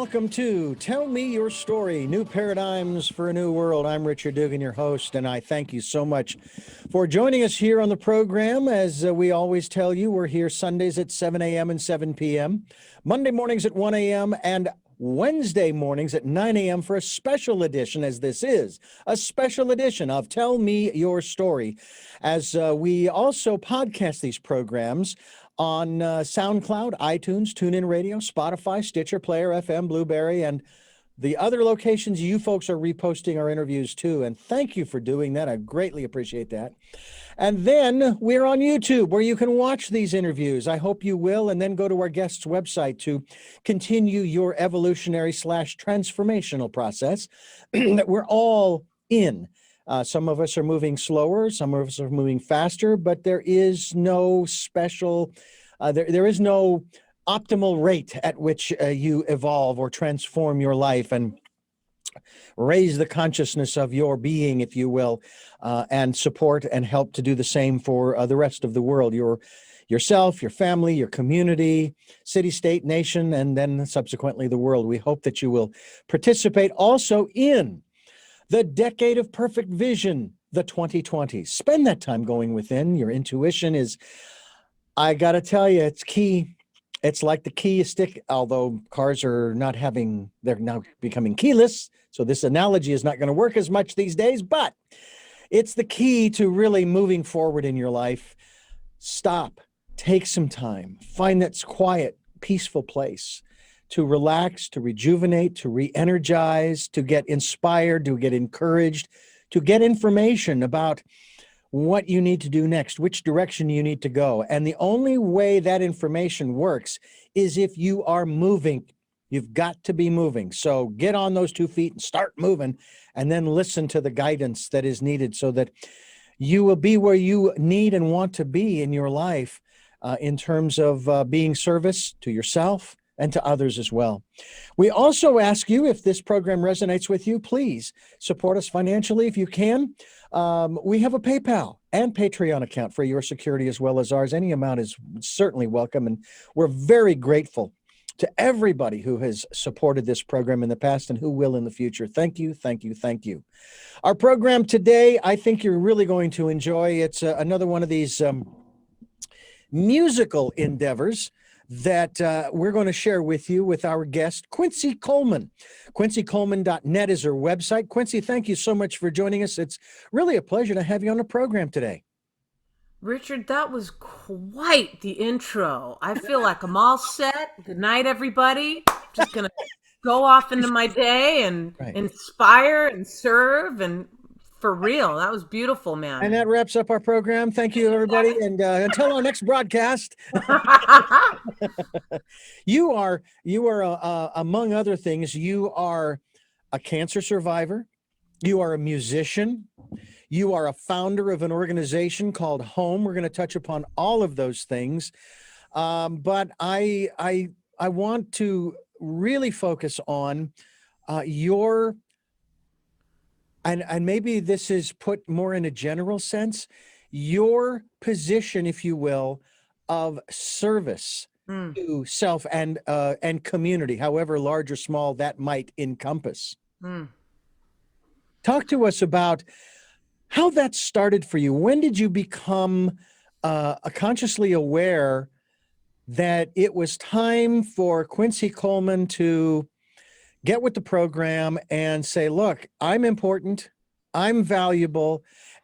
welcome to Tell Me Your Story, New Paradigms for a New World. I'm Richard Dugan, your host, and I thank you so much for joining us here on the program. As we always tell you, we're here Sundays at 7 a.m. and 7 p.m., Monday mornings at 1 a.m., and Wednesday mornings at 9 a.m. for a special edition, as this is a special edition of Tell Me Your Story, as we also podcast these programs on SoundCloud, iTunes, TuneIn Radio, Spotify, Stitcher, Player FM, Blueberry, and the other locations you folks are reposting our interviews to. And thank you for doing that. I greatly appreciate that. And then we're on YouTube where you can watch these interviews. I hope you will. And then go to our guest's website to continue your evolutionary / transformational process that we're all in. Some of us are moving slower, some of us are moving faster, but there is no special, there is no optimal rate at which you evolve or transform your life and raise the consciousness of your being, if you will, and support and help to do the same for the rest of the world, yourself, your family, your community, city, state, nation, and then subsequently the world. We hope that you will participate also in the decade of perfect vision, the 2020s. Spend that time going within. Your intuition is, I got to tell you, it's key. It's like the key stick, although cars are not having, they're now becoming keyless. So this analogy is not going to work as much these days, but it's the key to really moving forward in your life. Stop, take some time, find that quiet, peaceful place to relax, to rejuvenate, to re-energize, to get inspired, to get encouraged, to get information about what you need to do next, which direction you need to go. And the only way that information works is if you are moving. You've got to be moving. So get on those 2 feet and start moving, and then listen to the guidance that is needed so that you will be where you need and want to be in your life in terms of being service to yourself and to others as well. We also ask you, if this program resonates with you, please support us financially if you can. We have a PayPal and Patreon account for your security as well as ours. Any amount is certainly welcome, and we're very grateful to everybody who has supported this program in the past and who will in the future. Thank you, thank you, thank you. Our program today, I think you're really going to enjoy. It's another one of these musical endeavors that we're going to share with you with our guest, Quincy Coleman. QuincyColeman.net is her website. Quincy, thank you so much for joining us. It's really a pleasure to have you on the program today. Richard, that was quite the intro. I feel like I'm all set. Good night, everybody. Just going to go off into my day and inspire and serve, and for real, that was beautiful, man. And that wraps up our program. Thank you, everybody. And until our next broadcast, you are among other things, you are a cancer survivor. You are a musician. You are a founder of an organization called H-O-M. We're going to touch upon all of those things. But I want to really focus on your, and maybe this is put more in a general sense, your position, if you will, of service to self and community, however large or small that might encompass. Talk to us about how that started for you. When did you become consciously aware that it was time for Quincy Coleman to get with the program and say, look, I'm important, I'm valuable,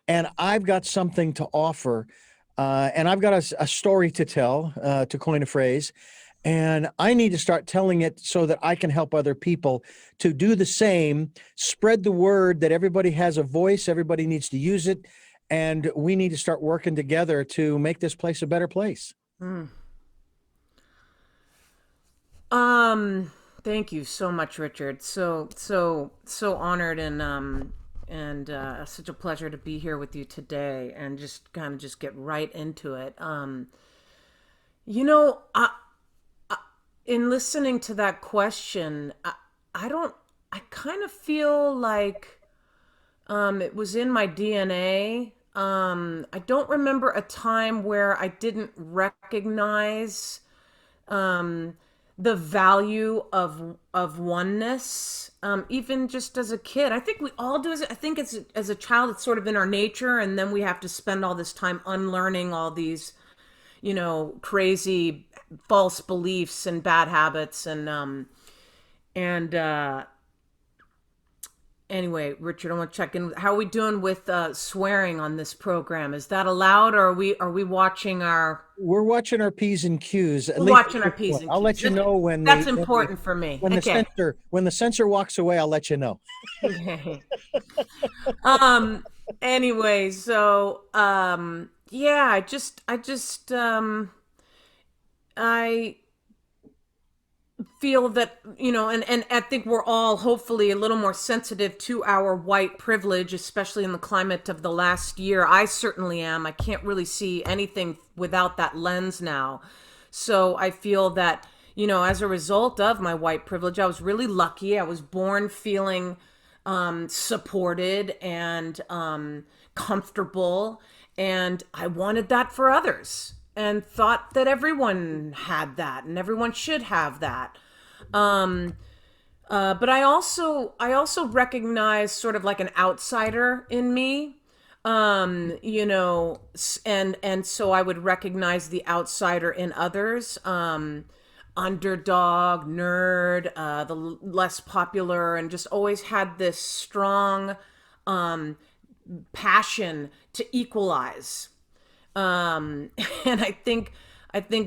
and I've got something to offer, and I've got a story to tell, to coin a phrase, and I need to start telling it so that I can help other people to do the same, spread the word that everybody has a voice, everybody needs to use it, and we need to start working together to make this place a better place. Thank you so much, Richard. So honored and such a pleasure to be here with you today and just get right into it. You know, in listening to that question, I kind of feel like it was in my DNA. I don't remember a time where I didn't recognize the value of oneness, even just as a kid. I think we all do. I think as a child, it's sort of in our nature, and then we have to spend all this time unlearning all these, crazy false beliefs and bad habits, and anyway, Richard, I want to check in. How are we doing with swearing on this program? Is that allowed, or are we watching our? We're watching our P's and Q's. At We're least watching our P's and I'll let Q's. you know when That's important for me. when the Okay. censor walks away. I'll let you know. Okay. Anyway, so yeah, I feel that, and I think we're all hopefully a little more sensitive to our white privilege, especially in the climate of the last year. I certainly am. I can't really see anything without that lens now. So I feel that, as a result of my white privilege, I was really lucky. I was born feeling supported and comfortable, and I wanted that for others, and thought that everyone had that and everyone should have that. But I also recognize sort of like an outsider in me, and so I would recognize the outsider in others, underdog, nerd, the less popular, and just always had this strong passion to equalize. And I think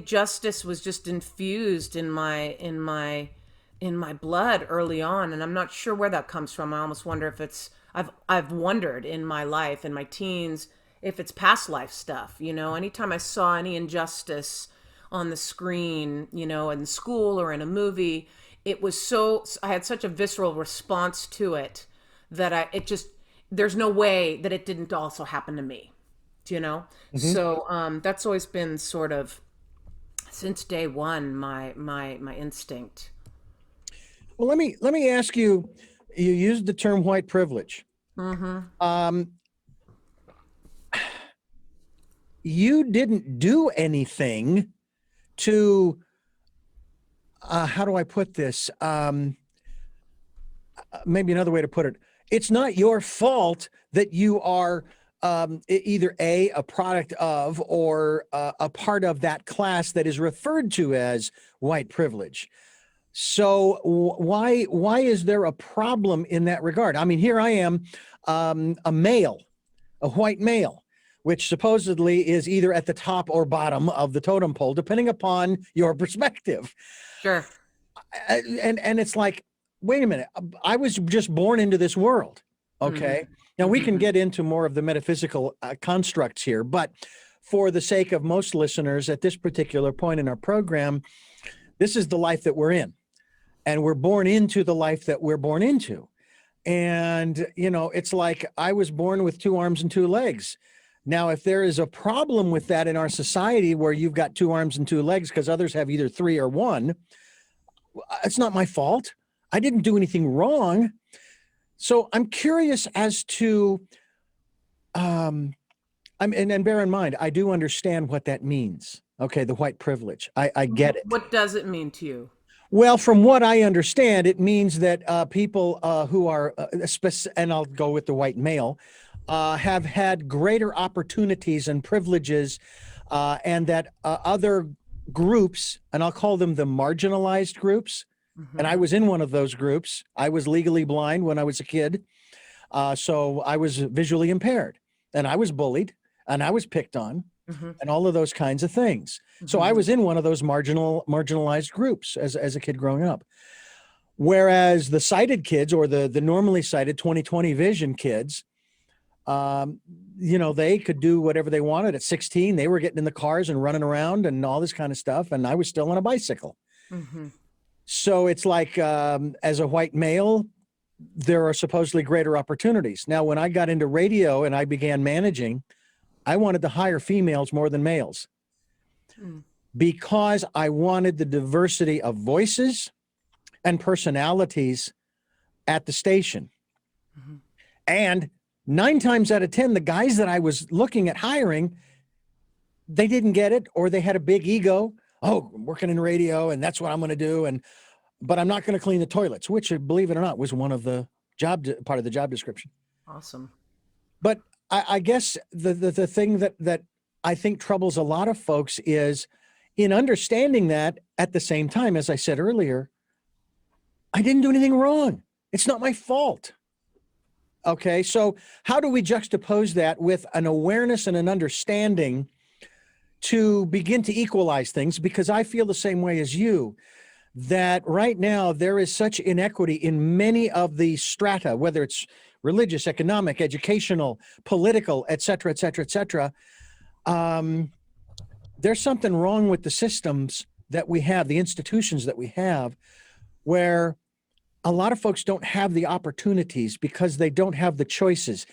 justice was just infused in my blood early on, and I'm not sure where that comes from. I almost wonder if I've wondered in my life, in my teens, if it's past life stuff. Anytime I saw any injustice on the screen, in school or in a movie, I had such a visceral response to it that there's no way that it didn't also happen to me. So that's always been sort of, since day one, my instinct. Well, let me ask you. You used the term white privilege. You didn't do anything to. How do I put this? Maybe another way to put it. It's not your fault that you are either a product of or a part of that class that is referred to as white privilege. So why is there a problem in that regard? I mean, here I am, a male, a white male, which supposedly is either at the top or bottom of the totem pole, depending upon your perspective. Sure. And it's like, wait a minute, I was just born into this world. Okay. Now we can get into more of the metaphysical constructs here, but for the sake of most listeners at this particular point in our program, this is the life that we're in, and we're born into the life that we're born into. And, it's like I was born with 2 arms and 2 legs. Now, if there is a problem with that in our society where you've got 2 arms and 2 legs because others have either 3 or 1, it's not my fault. I didn't do anything wrong. So I'm curious as to, and bear in mind, I do understand what that means. Okay, the white privilege. I get it. What does it mean to you? Well, from what I understand, it means that people who are, and I'll go with the white male, have had greater opportunities and privileges, and that other groups, and I'll call them the marginalized groups, and I was in one of those groups. I was legally blind when I was a kid, so I was visually impaired, and I was bullied, and I was picked on, and all of those kinds of things. So I was in one of those marginalized groups as a kid growing up. Whereas the sighted kids, or the normally sighted 20/20 vision kids, they could do whatever they wanted. At 16, they were getting in the cars and running around and all this kind of stuff, and I was still on a bicycle. So it's like, as a white male, there are supposedly greater opportunities. Now, when I got into radio and I began managing, I wanted to hire females more than males because I wanted the diversity of voices and personalities at the station. And 9 times out of 10, the guys that I was looking at hiring, they didn't get it, or they had a big ego, oh, I'm working in radio and that's what I'm going to do. But I'm not going to clean the toilets, which, believe it or not, was one of the part of the job description. Awesome. But I guess the thing that I think troubles a lot of folks is in understanding that at the same time, as I said earlier, I didn't do anything wrong. It's not my fault. Okay, so how do we juxtapose that with an awareness and an understanding to begin to equalize things? Because I feel the same way as you, that right now there is such inequity in many of the strata, whether it's religious, economic, educational, political, et cetera, et cetera, et cetera. There's something wrong with the systems that we have, the institutions that we have, where a lot of folks don't have the opportunities because they don't have the choices.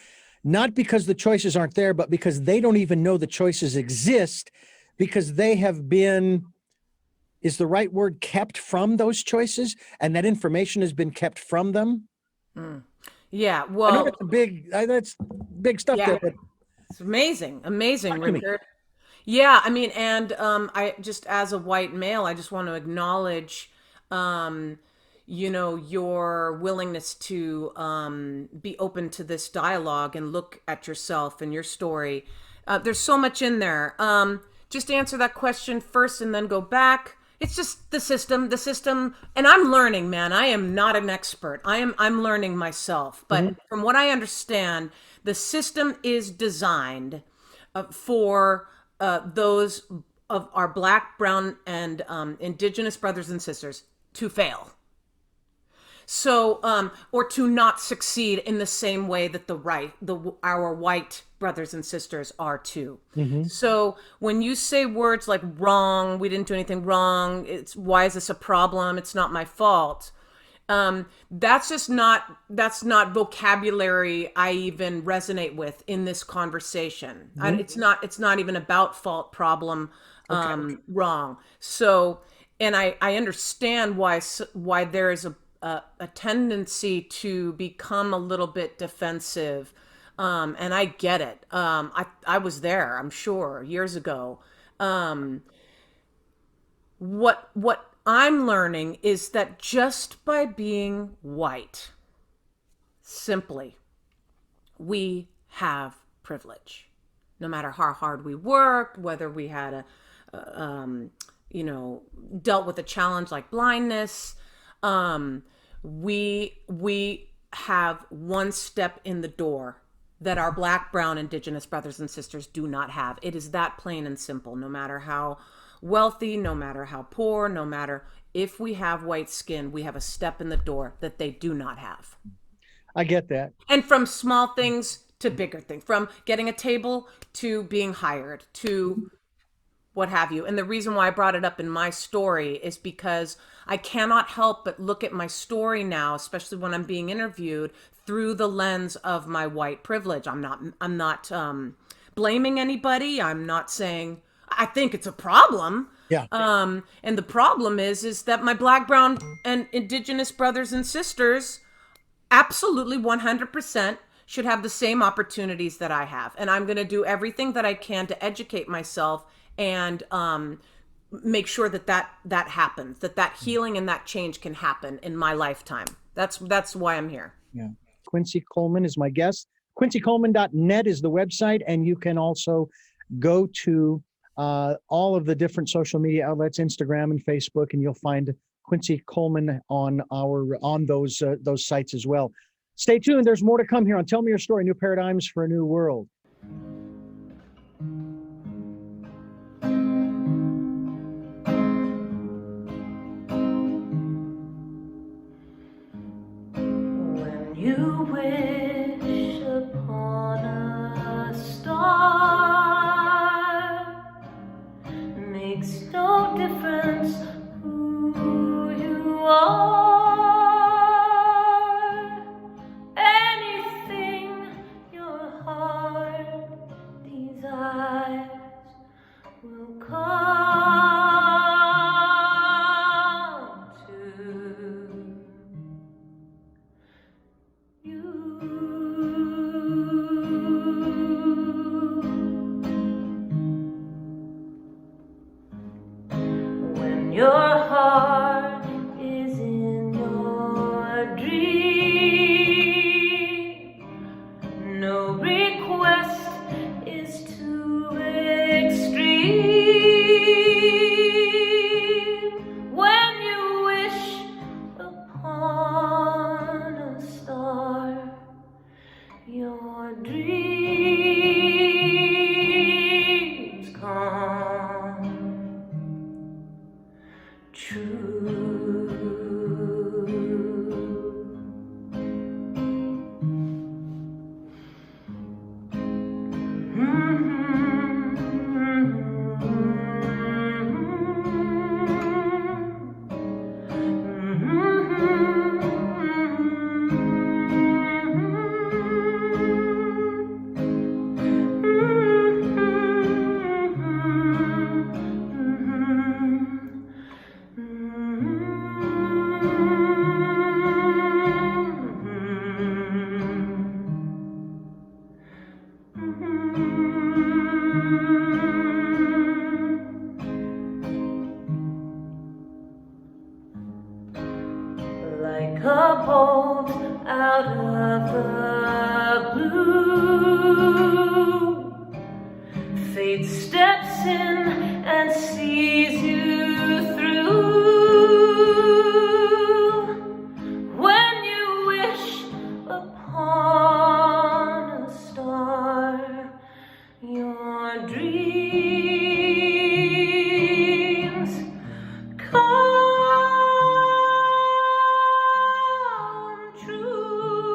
Not because the choices aren't there, but because they don't even know the choices exist, because they have been, is the right word, kept from those choices, and that information has been kept from them. Yeah, I know well, that's big stuff there, but it's amazing, talk to me. Richard. Yeah, I mean, and I just, as a white male, I just want to acknowledge, your willingness to be open to this dialogue and look at yourself and your story. There's so much in there. Just answer that question first and then go back. It's just the system, and I'm learning, man. I am not an expert. I'm learning myself. But from what I understand, the system is designed for those of our Black, brown, and indigenous brothers and sisters to fail. So, or to not succeed in the same way that our white brothers and sisters are too. So when you say words like wrong, we didn't do anything wrong, why is this a problem? It's not my fault. That's not vocabulary I even resonate with in this conversation. It's not even about fault, problem, wrong. So, and I understand why there is a tendency to become a little bit defensive. And I get it. I was there, I'm sure, years ago. What I'm learning is that just by being white, simply, we have privilege. No matter how hard we worked, whether we had dealt with a challenge like blindness, we have one step in the door that our Black, brown, indigenous brothers and sisters do not have. It is that plain and simple. No matter how wealthy, no matter how poor, no matter if we have white skin, we have a step in the door that they do not have. I get that. And from small things to bigger things, from getting a table to being hired to what have you. And the reason why I brought it up in my story is because I cannot help but look at my story now, especially when I'm being interviewed, through the lens of my white privilege. I'm not blaming anybody. I'm not saying I think it's a problem. Yeah. And the problem is that my Black, brown, and indigenous brothers and sisters absolutely 100% should have the same opportunities that I have. And I'm going to do everything that I can to educate myself and make sure that happens, that healing and that change can happen in my lifetime. That's why I'm here. Yeah. Quincy Coleman is my guest. QuincyColeman.net is the website, and you can also go to all of the different social media outlets, Instagram and Facebook, and you'll find Quincy Coleman on those sites as well. Stay tuned. There's more to come here on Tell Me Your Story, New Paradigms for a New World. When you wish upon a star, makes no difference who you are. Anything your heart desires will come to you. the blue. Fate steps in and sees you through. When you wish upon a star, your dreams come true.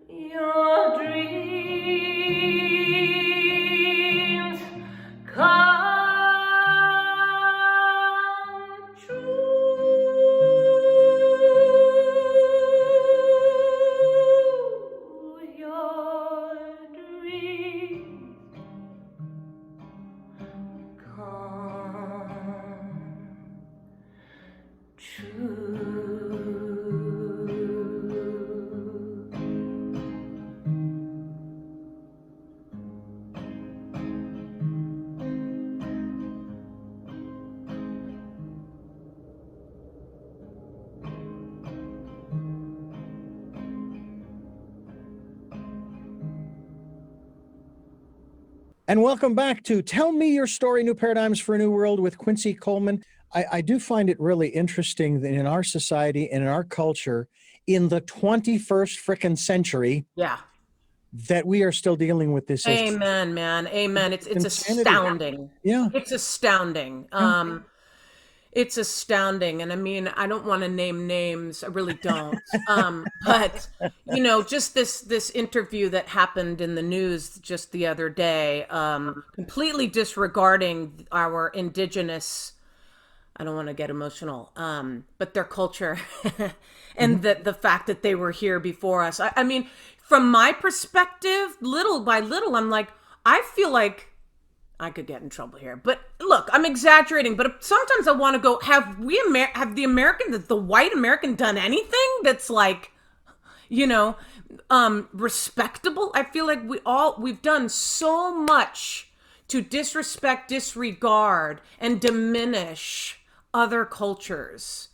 Your dreams come true. Your dreams come true. And welcome back to Tell Me Your Story, New Paradigms for a New World with Quincy Coleman. I do find it really interesting that in our society and in our culture, in the 21st frickin' century, Yeah. that we are still dealing with this issue. Amen, man. Amen. It's Insanity. astounding. Yeah. It's astounding. It's astounding. And I mean, I don't want to name names. I really don't. But you know, just this interview that happened in the news just the other day, completely disregarding our indigenous, I don't want to get emotional, but their culture and the fact that they were here before us. I mean, from my perspective, little by little, I'm like, I feel like I could get in trouble here, but look, I'm exaggerating, but sometimes I want to go, have the white American done anything that's like, you know, respectable? I feel like we've done so much to disrespect, disregard, and diminish other cultures.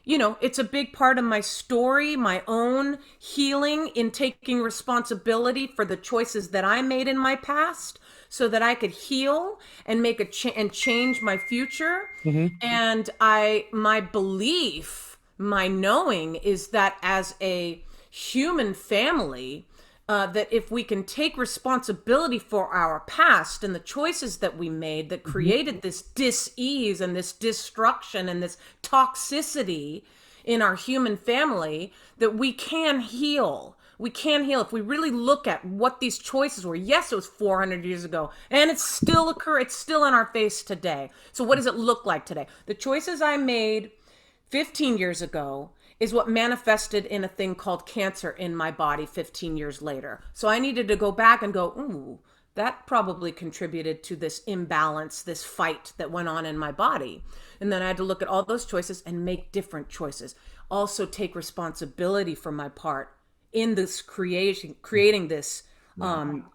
You know, it's a big part of my story, my own healing in taking responsibility for the choices that I made in my past so that I could heal and make and change my future. And my belief, my knowing is that as a human family, that if we can take responsibility for our past and the choices that we made that created this dis-ease and this destruction and this toxicity in our human family, that we can heal. We can heal if we really look at what these choices were. Yes, it was 400 years ago, and it's still it's still in our face today. So what does it look like today? The choices I made 15 years ago is what manifested in a thing called cancer in my body 15 years later. So I needed to go back and go, ooh, that probably contributed to this imbalance, this fight that went on in my body. And then I had to look at all those choices and make different choices. Also take responsibility for my part in this creating this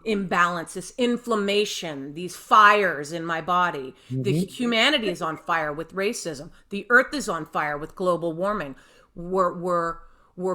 imbalance, this inflammation, these fires in my body. The humanity is on fire with racism. The earth is on fire with global warming. We're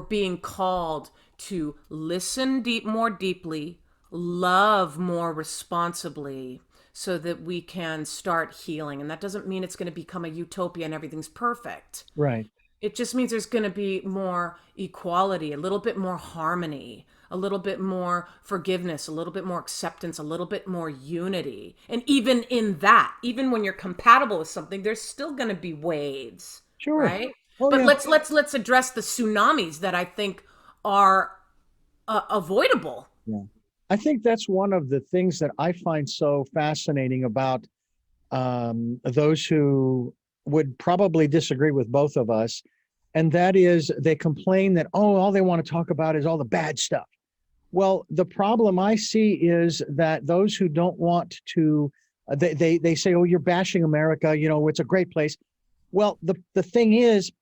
being called to listen more deeply, love more responsibly, so that we can start healing. And that doesn't mean it's going to become a utopia and everything's perfect. Right. It just means there's going to be more equality, a little bit more harmony, a little bit more forgiveness, a little bit more acceptance, a little bit more unity. And even in that, even when you're compatible with something, there's still going to be waves. Sure. Right? Oh, but yeah. let's address the tsunamis that I think are avoidable. Yeah. I think that's one of the things that I find so fascinating about those who would probably disagree with both of us. And that is they complain that, oh, all they want to talk about is all the bad stuff. Well, the problem I see is that those who don't want to, they say, oh, you're bashing America, you know, it's a great place. Well, the thing is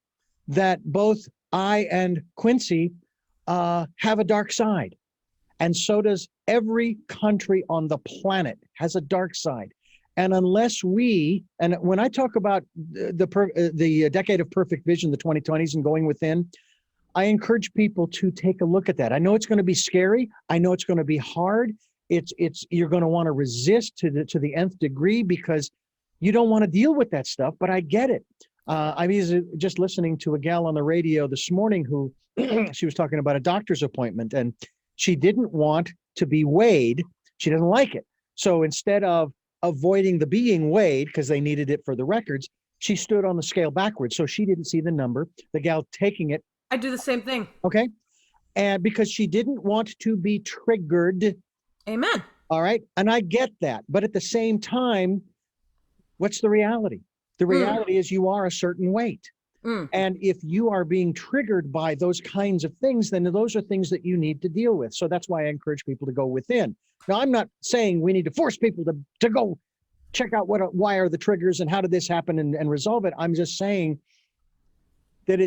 that both I and Quincy have a dark side. And so does every country on the planet has a dark side. And unless and when I talk about the decade of perfect vision, the 2020s and going within, I encourage people to take a look at that. I know it's going to be scary. I know it's going to be hard. You're going to want to resist to the nth degree because you don't want to deal with that stuff, but I get it. I was just listening to a gal on the radio this morning who she was talking about a doctor's appointment, and she didn't want to be weighed. She doesn't like it. So instead of avoiding the being weighed because they needed it for the records, she stood on the scale backwards. So she didn't see the number. The gal taking it. I do the same thing. Okay. And because she didn't want to be triggered. Amen. All right. And I get that. But at the same time, what's the reality? The reality is you are a certain weight. And if you are being triggered by those kinds of things, then those are things that you need to deal with. So that's why I encourage people to go within. Now, I'm not saying we need to force people to go check out why are the triggers and how did this happen and resolve it. I'm just saying that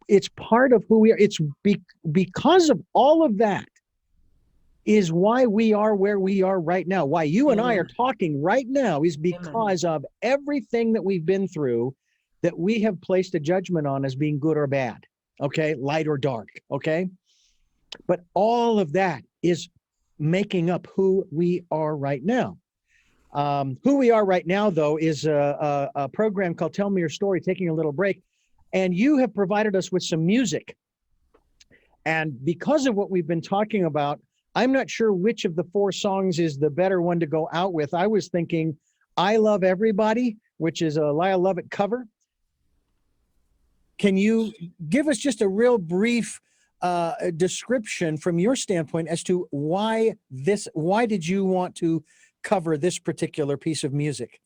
it's part of who we are. It's because of all of that is why we are where we are right now. Why you and I are talking right now is because of everything that we've been through that we have placed a judgment on as being good or bad, okay? Light or dark, okay? But all of that is making up who we are right now. Who we are right now, though, is a program called Tell Me Your Story, taking a little break. And you have provided us with some music. And because of what we've been talking about, I'm not sure which of the 4 songs is the better one to go out with. I was thinking I Love Everybody, which is a Lyle Lovett cover. Can you give us just a real brief description from your standpoint as to why did you want to cover this particular piece of music?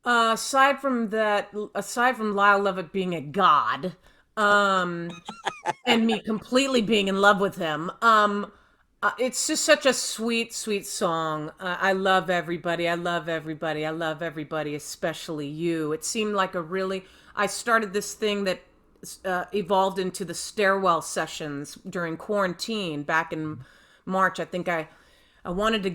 Aside from Lyle Lovett being a god, and me completely being in love with him, it's just such a sweet, sweet song. I love everybody. I love everybody. I love everybody, especially you. It seemed like I started this thing that evolved into the stairwell sessions during quarantine back in March. I think I wanted to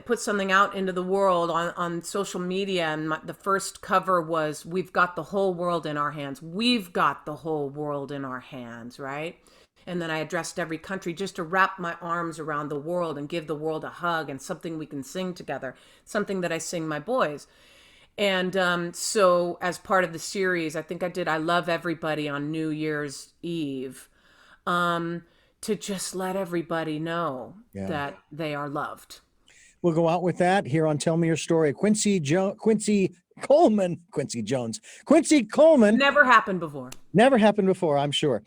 put something out into the world on social media. And the first cover was, "We've got the whole world in our hands." We've got the whole world in our hands, right? And then I addressed every country just to wrap my arms around the world and give the world a hug and something we can sing together, something that I sing my boys. And so as part of the series, I think I did I Love Everybody on New Year's Eve. To just let everybody know that they are loved. We'll go out with that here on Tell Me Your Story. Quincy Coleman. Never happened before. Never happened before, I'm sure.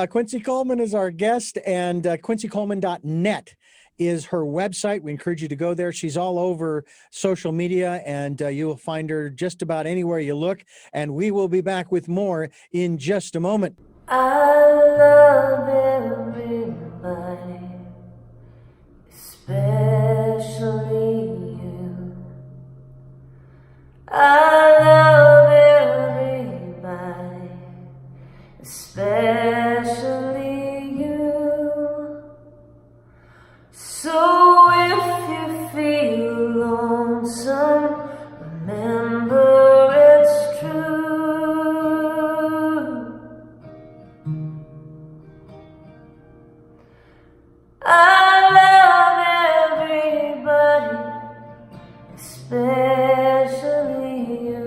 Quincy Coleman is our guest, and QuincyColeman.net is her website. We encourage you to go there. She's all over social media, and you will find her just about anywhere you look. And we will be back with more in just a moment. I love everybody, especially you. I love everybody, especially you. So if you feel lonesome, remember it's true. I love everybody, especially you.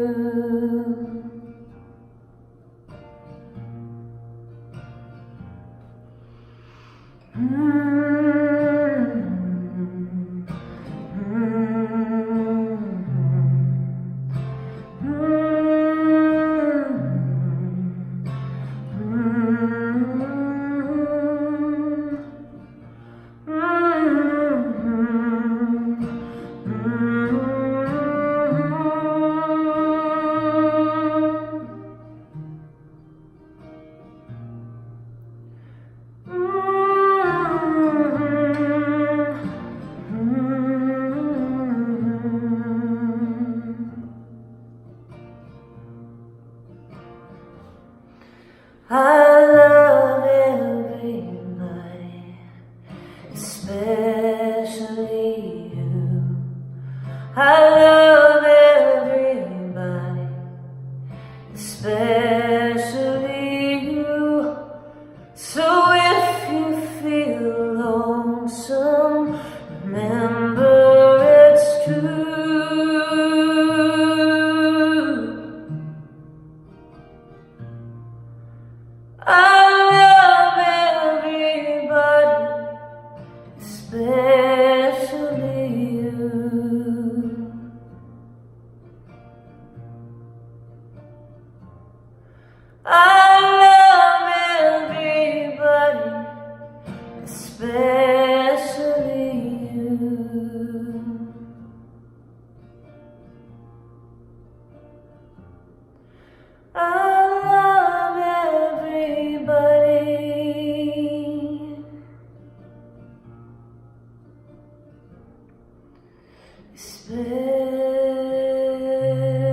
I love everybody, especially you. especially you. So if you feel lonesome, remember it's true. I love everybody, especially you. I love everybody, especially you. I love everybody, especially you.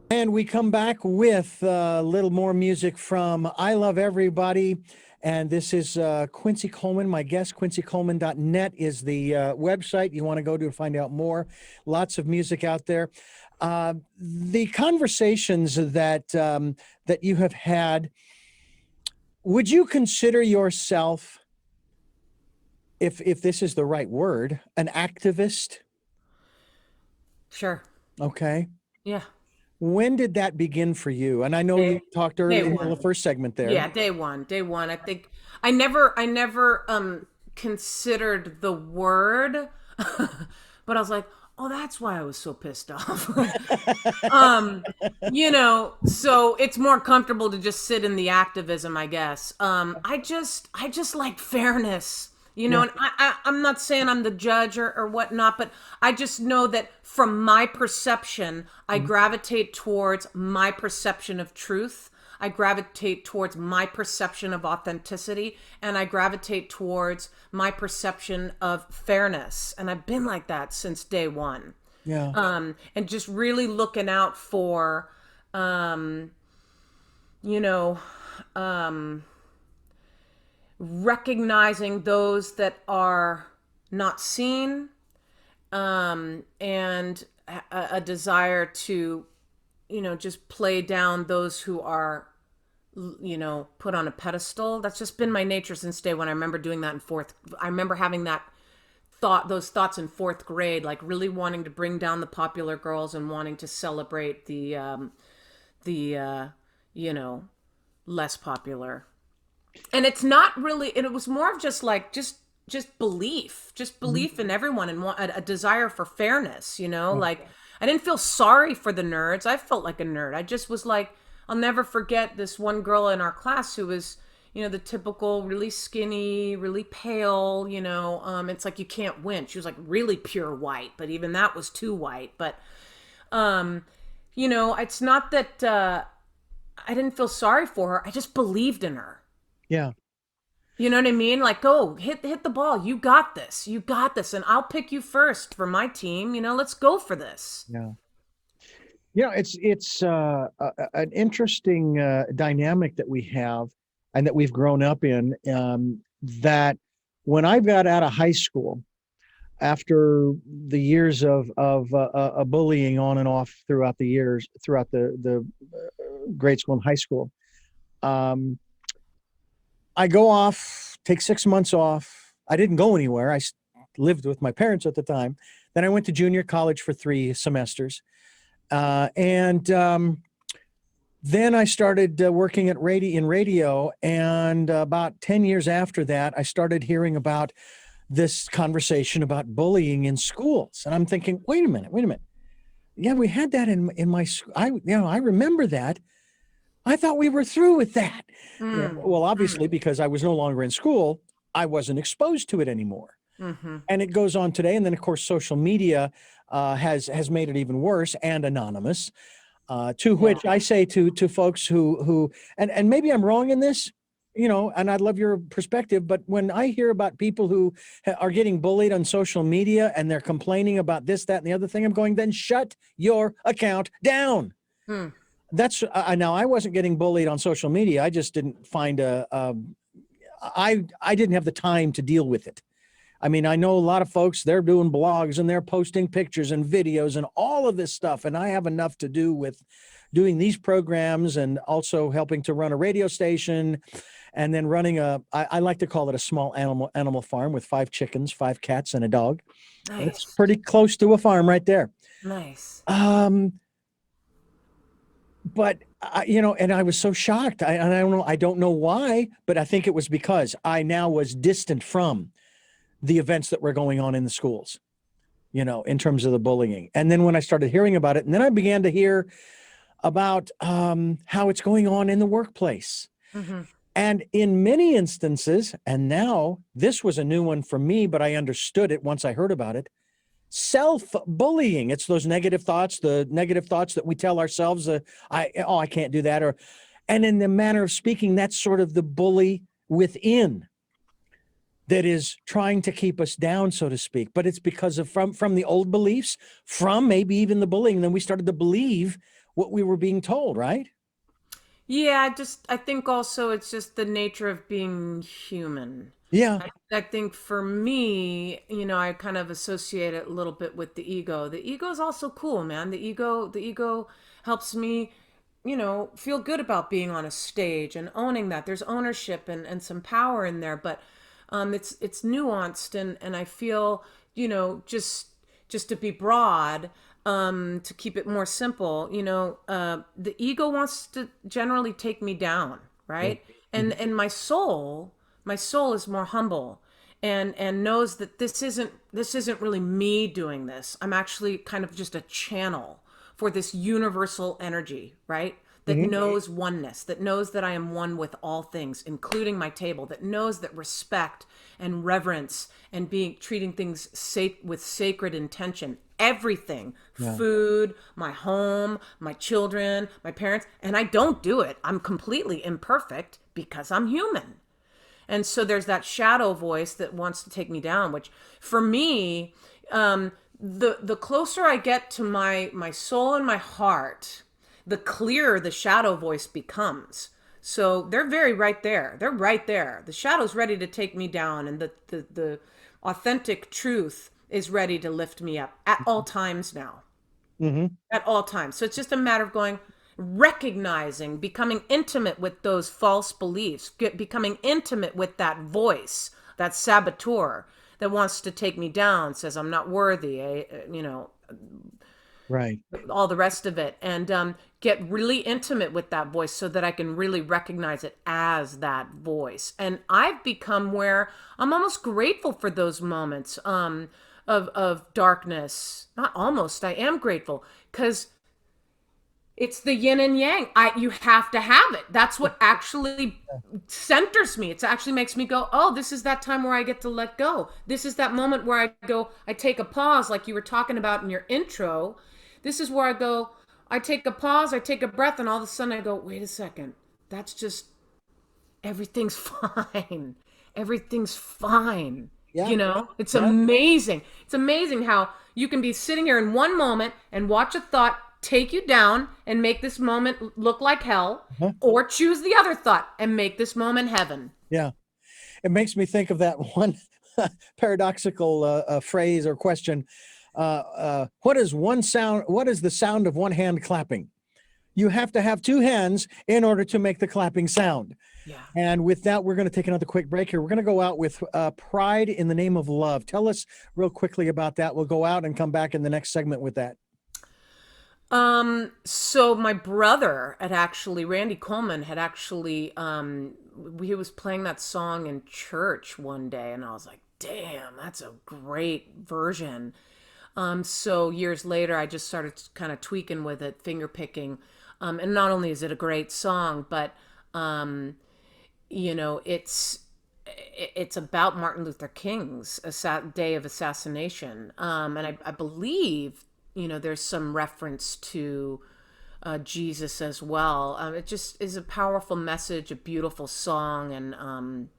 And we come back with a little more music from I Love Everybody. And this is Quincy Coleman, my guest. QuincyColeman.net is the website you want to go to find out more. Lots of music out there. The conversations that that you have had, would you consider yourself, if this is the right word, an activist? Sure. Okay. Yeah. When did that begin for you? And I know you talked earlier in one. the first segment there. Yeah, day one. I think I never considered the word, but I was like, oh, that's why I was so pissed off. You know, so it's more comfortable to just sit in the activism, I guess. I just like fairness. You know, and I'm not saying I'm the judge or whatnot, but I just know that from my perception, I gravitate towards my perception of truth. I gravitate towards my perception of authenticity, and I gravitate towards my perception of fairness. And I've been like that since day one. Yeah. And just really looking out for, you know, recognizing those that are not seen, and a desire to, you know, just play down those who are, you know, put on a pedestal. That's just been my nature since day one. I remember doing that I remember having those thoughts in fourth grade, like really wanting to bring down the popular girls and wanting to celebrate the you know, less popular. And it's not really, it was more of just like, just belief in everyone, and a desire for fairness, you know, like I didn't feel sorry for the nerds. I felt like a nerd. I just was like, I'll never forget this one girl in our class who was, you know, the typical really skinny, really pale, you know, it's like you can't win. She was like really pure white, but even that was too white. But, you know, it's not that I didn't feel sorry for her. I just believed in her. Yeah. You know what I mean? Like, go hit the ball. You got this. You got this. And I'll pick you first for my team. You know, let's go for this. Yeah. Yeah. It's an interesting dynamic that we have and that we've grown up in, that when I got out of high school, after the years of bullying on and off throughout the years, throughout the grade school and high school, I go off, take 6 months off. I didn't go anywhere. I lived with my parents at the time. Then I went to junior college for 3 semesters. And then I started working at radio. And about 10 years after that, I started hearing about this conversation about bullying in schools. And I'm thinking, wait a minute. Yeah, we had that in my school. I remember that. I thought we were through with that. Yeah, well, obviously, because I was no longer in school, I wasn't exposed to it anymore. And it goes on today. And then, of course, social media has made it even worse, and anonymous, to which I say to folks who and maybe I'm wrong in this, and I'd love your perspective, but when I hear about people who are getting bullied on social media and they're complaining about this, that, and the other thing, I'm going, then shut your account down. Hmm. That's now I wasn't getting bullied on social media. I just didn't find I didn't have the time to deal with it. I mean, I know a lot of folks, they're doing blogs and they're posting pictures and videos and all of this stuff. And I have enough to do with doing these programs and also helping to run a radio station and then running I like to call it a small animal farm with 5 chickens, 5 cats, and a dog. Nice. It's pretty close to a farm right there. Nice. But and I was so shocked. I don't know why, but I think it was because I now was distant from the events that were going on in the schools, in terms of the bullying. And then when I started hearing about it, and then I began to hear about how it's going on in the workplace. Mm-hmm. And in many instances, and now this was a new one for me, but I understood it once I heard about it, self-bullying. It's those negative thoughts, the negative thoughts that we tell ourselves, I can't do that. And in the manner of speaking, that's sort of the bully within that is trying to keep us down, so to speak. But it's because of from the old beliefs, from maybe even the bullying. And then we started to believe what we were being told, right? Yeah, I think also it's just the nature of being human. Yeah. I think for me, I kind of associate it a little bit with the ego. The ego is also cool, man. The ego helps me, feel good about being on a stage and owning that. There's ownership and some power in there, but it's nuanced and I feel, just to be broad, to keep it more simple, the ego wants to generally take me down, right? And my soul is more humble and knows that this isn't really me doing this. I'm actually kind of just a channel for this universal energy, right? That knows oneness, that knows that I am one with all things, including my table, that knows that respect and reverence and treating things with sacred intention, everything, food, my home, my children, my parents, and I don't do it. I'm completely imperfect because I'm human. And so there's that shadow voice that wants to take me down, which for me, the closer I get to my soul and my heart, the clearer the shadow voice becomes. So they're very right there. They're right there. The shadow's ready to take me down, and the authentic truth is ready to lift me up at all times now. At all times. So it's just a matter of recognizing, becoming intimate with those false beliefs, becoming intimate with that voice, that saboteur that wants to take me down, says I'm not worthy, right, all the rest of it, and get really intimate with that voice so that I can really recognize it as that voice. And I've become where I'm almost grateful for those moments of darkness. Not almost, I am grateful, because it's the yin and yang. You have to have it. That's what actually centers me. It actually makes me go, oh, this is that time where I get to let go. This is that moment where I take a pause, like you were talking about in your intro. This is where I take a pause, I take a breath, and all of a sudden I go, wait a second. That's just, everything's fine. Everything's fine. Yeah. It's amazing. It's amazing how you can be sitting here in one moment and watch a thought take you down and make this moment look like hell, or choose the other thought and make this moment heaven. Yeah. It makes me think of that one paradoxical phrase or question. What is the sound of one hand clapping? You have to have 2 hands in order to make the clapping sound. Yeah. And with that, we're going to take another quick break here. We're going to go out with Pride in the Name of Love. Tell us real quickly about that. We'll go out and come back in the next segment with that. So my brother Randy Coleman he was playing that song in church one day, and I was like, damn, that's a great version. So years later, I just started kind of tweaking with it, finger picking. And not only is it a great song, but, it's about Martin Luther King's day of assassination. And I believe, there's some reference to Jesus as well. It just is a powerful message, a beautiful song, and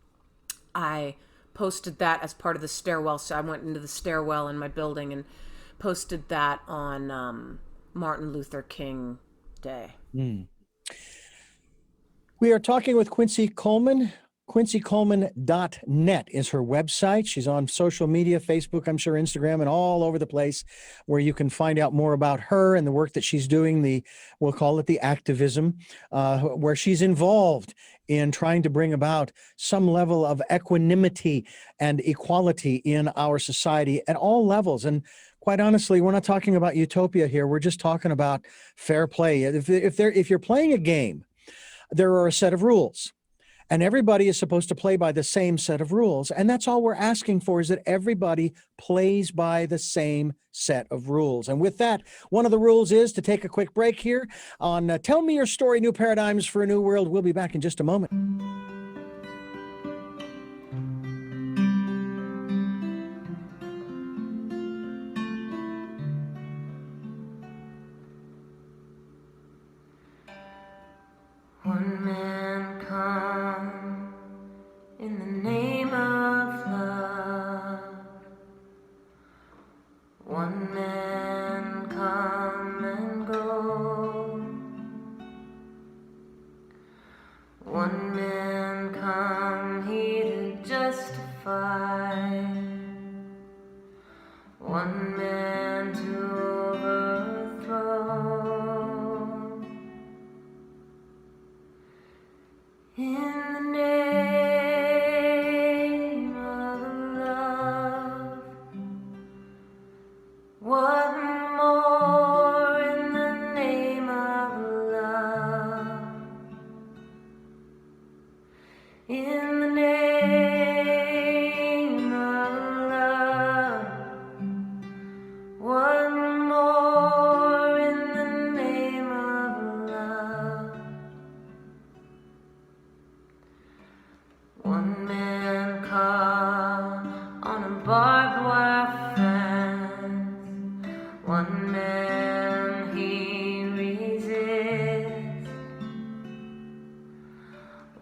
I posted that as part of the stairwell. So I went into the stairwell in my building and posted that on Martin Luther King Day. We are talking with Quincy Coleman. QUINCYCOLEMAN.net is her website. She's on social media, Facebook, I'm sure, Instagram, and all over the place, where you can find out more about her and the work that she's doing, we'll call it the activism, where she's involved in trying to bring about some level of equanimity and equality in our society at all levels. And quite honestly, we're not talking about utopia here. We're just talking about fair play. If you're playing a game, there are a set of rules. And everybody is supposed to play by the same set of rules. And that's all we're asking for, is that everybody plays by the same set of rules. And with that, one of the rules is to take a quick break here on Tell Me Your Story, New Paradigms for a New World. We'll be back in just a moment. One man come in the name of love. One man come and go. One man come here to justify. One man to overthrow. In the name of love, what more in the name of love? In the name of love, what more in the name of love? One man caught on a barbed wire fence. One man he resists.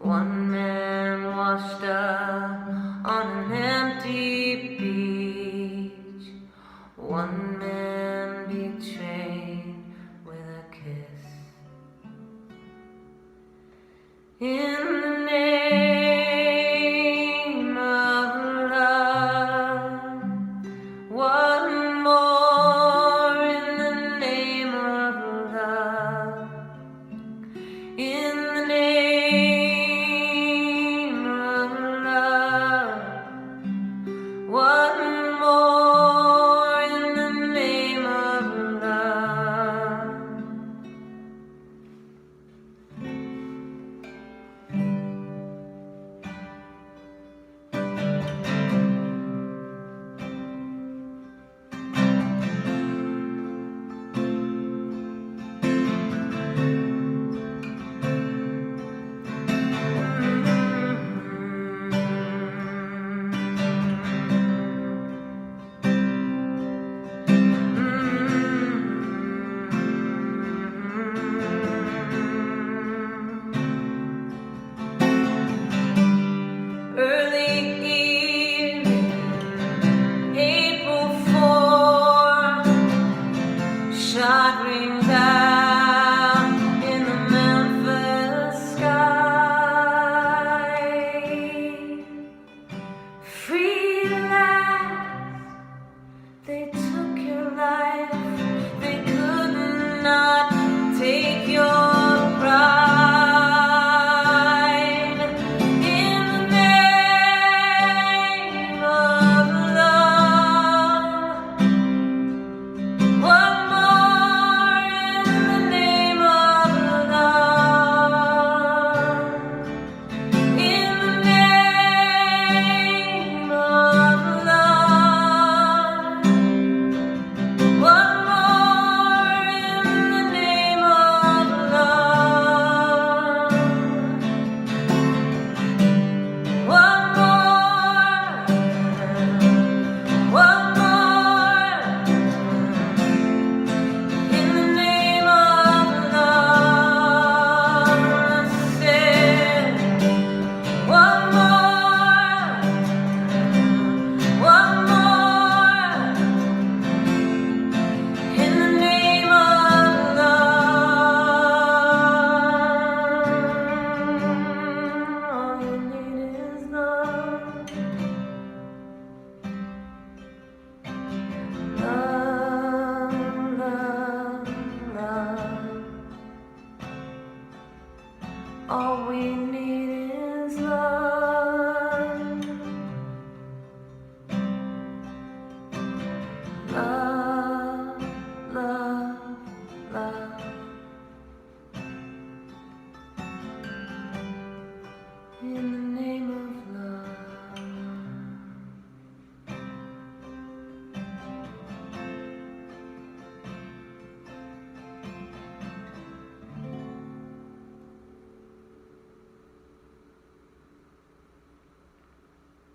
One man washed up on an empty beach. One man betrayed with a kiss. In the name of love, what more in the name of love? In the name of love, what more in the name of love? Early evening, April 4, shot rings out in the Memphis sky. Free at last, they took your life, they could not take your pride. In the name of love, what more in the name of love? In the name of love, what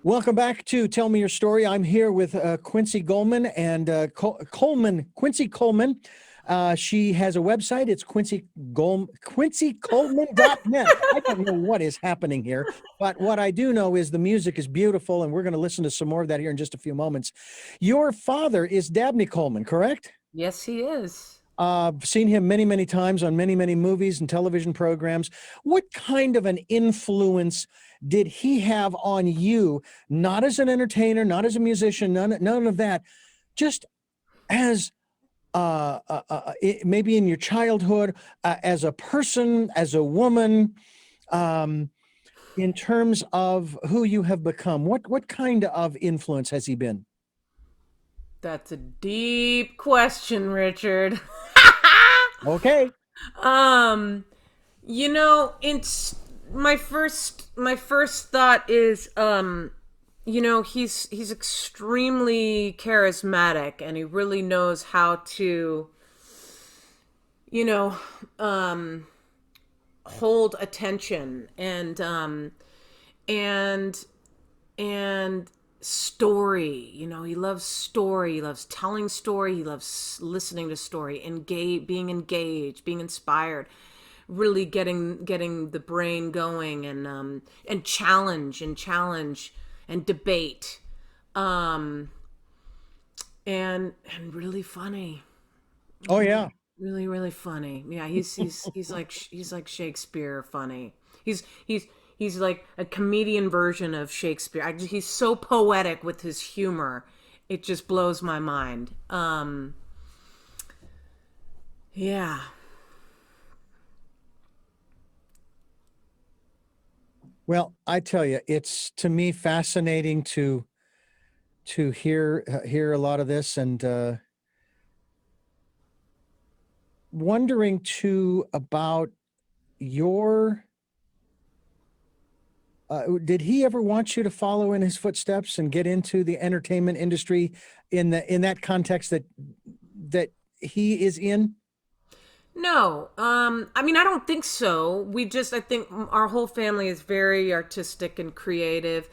Welcome back to Tell Me Your Story. I'm here with Quincy Coleman and Quincy Coleman. She has a website. It's QuincyColeman.net. I don't know what is happening here, but what I do know is the music is beautiful, and we're going to listen to some more of that here in just a few moments. Your father is Dabney Coleman, correct? Yes, he is. I've seen him many, many times on many, many movies and television programs. What kind of an influence did he have on you? Not as an entertainer, not as a musician, none of that. Just as maybe in your childhood, as a person, as a woman, in terms of who you have become. What kind of influence has he been? That's a deep question, Richard. Okay. You know, it's my first thought is you know, he's extremely charismatic, and he really knows how to, you know, hold attention and and story. You know, he loves story, he loves telling story, he loves listening to story, being engaged, being inspired, really getting the brain going, and challenge and debate, and really funny. Oh yeah. Really funny. Yeah, he's like Shakespeare funny. He's like a comedian version of Shakespeare. He's so poetic with his humor. It just blows my mind. Yeah. Well, I tell you, it's to me fascinating to hear a lot of this, and wondering too about your did he ever want you to follow in his footsteps and get into the entertainment industry in that context that he is in? No, I mean, I don't think so. I think our whole family is very artistic and creative.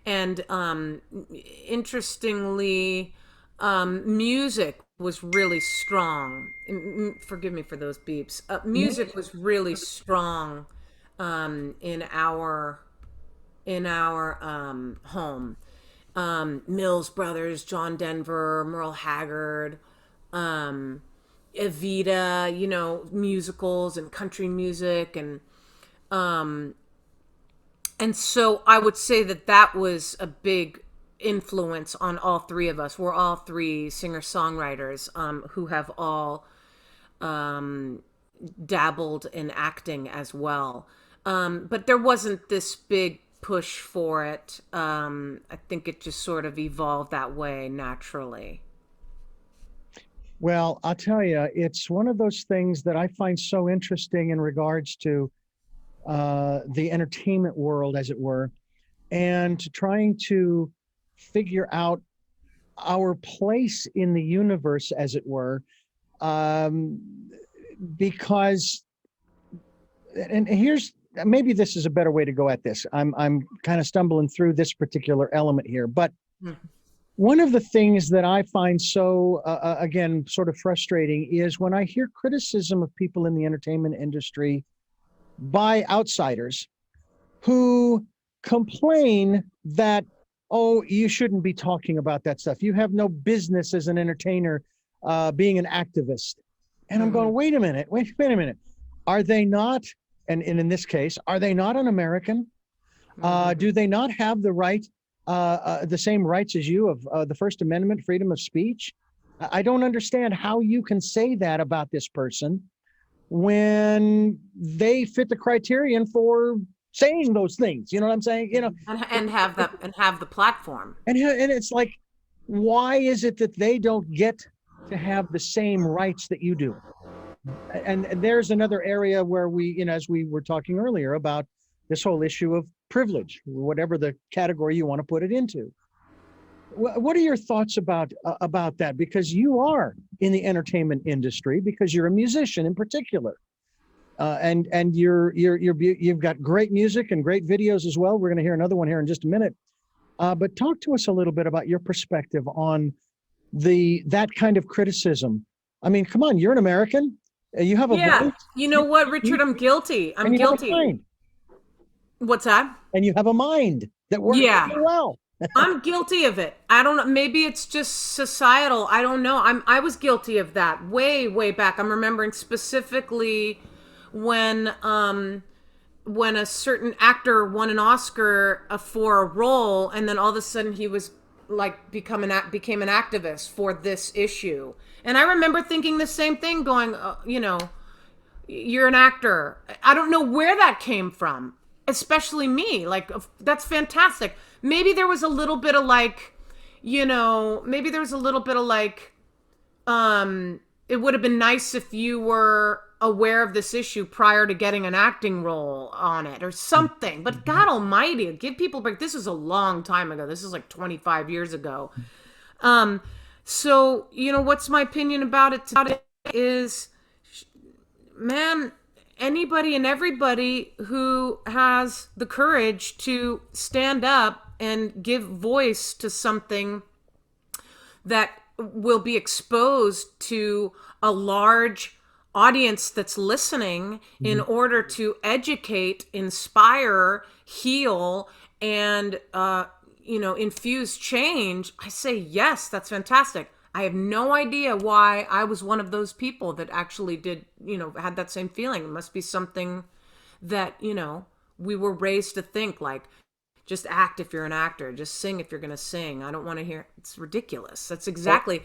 And interestingly, music was really strong. Forgive me for those beeps. Music was really strong in our home. Mills Brothers, John Denver, Merle Haggard, Evita, you know, musicals and country music, and so I would say that was a big influence on all three of us. We're all three singer-songwriters who have all dabbled in acting as well. But there wasn't this big push for it. I think it just sort of evolved that way naturally. Well, I'll tell you, it's one of those things that I find so interesting in regards to the entertainment world, as it were, and trying to figure out our place in the universe, as it were, because, and here's, maybe this is a better way to go at this. I'm kind of stumbling through this particular element here, but one of the things that I find so, again, sort of frustrating is when I hear criticism of people in the entertainment industry by outsiders who complain that, oh, you shouldn't be talking about that stuff. You have no business as an entertainer being an activist. And I'm going, wait a minute. Are they not, and in this case, are they not an American? Do they not have the right, the same rights as you of the First Amendment, freedom of speech? I don't understand how you can say that about this person when they fit the criterion for saying those things. You know what I'm saying? You know, and have the platform. And it's like, why is it that they don't get to have the same rights that you do? And there's another area where we, you know, as we were talking earlier about this whole issue of privilege, whatever the category you want to put it into. What are your thoughts about that? Because you are in the entertainment industry, because you're a musician in particular, and you've got great music and great videos as well. We're going to hear another one here in just a minute. But talk to us a little bit about your perspective on that kind of criticism. I mean, come on, you're an American. You have a Yeah. voice. You know what, Richard? I'm guilty. I'm And you have a guilty. mind. What's that? And you have a mind that works Yeah. really well. I'm guilty of it. I don't know. Maybe it's just societal. I don't know. I was guilty of that way back. I'm remembering specifically when a certain actor won an Oscar for a role, and then all of a sudden he was like became an activist for this issue. And I remember thinking the same thing, going, you're an actor. I don't know where that came from, especially me. Like, that's fantastic. Maybe there was a little bit of like, maybe there was a little bit of like, it would have been nice if you were aware of this issue prior to getting an acting role on it or something. But God almighty, give people a break. This is a long time ago. This is like 25 years ago. So, what's my opinion about it is, man, anybody and everybody who has the courage to stand up and give voice to something that will be exposed to a large audience that's listening in order to educate, inspire, heal, and infuse change, I say yes, that's fantastic. I have no idea why I was one of those people that actually did, had that same feeling. It must be something that, we were raised to think, like, just act if you're an actor, just sing if you're going to sing. I don't want to hear, it's ridiculous. That's exactly,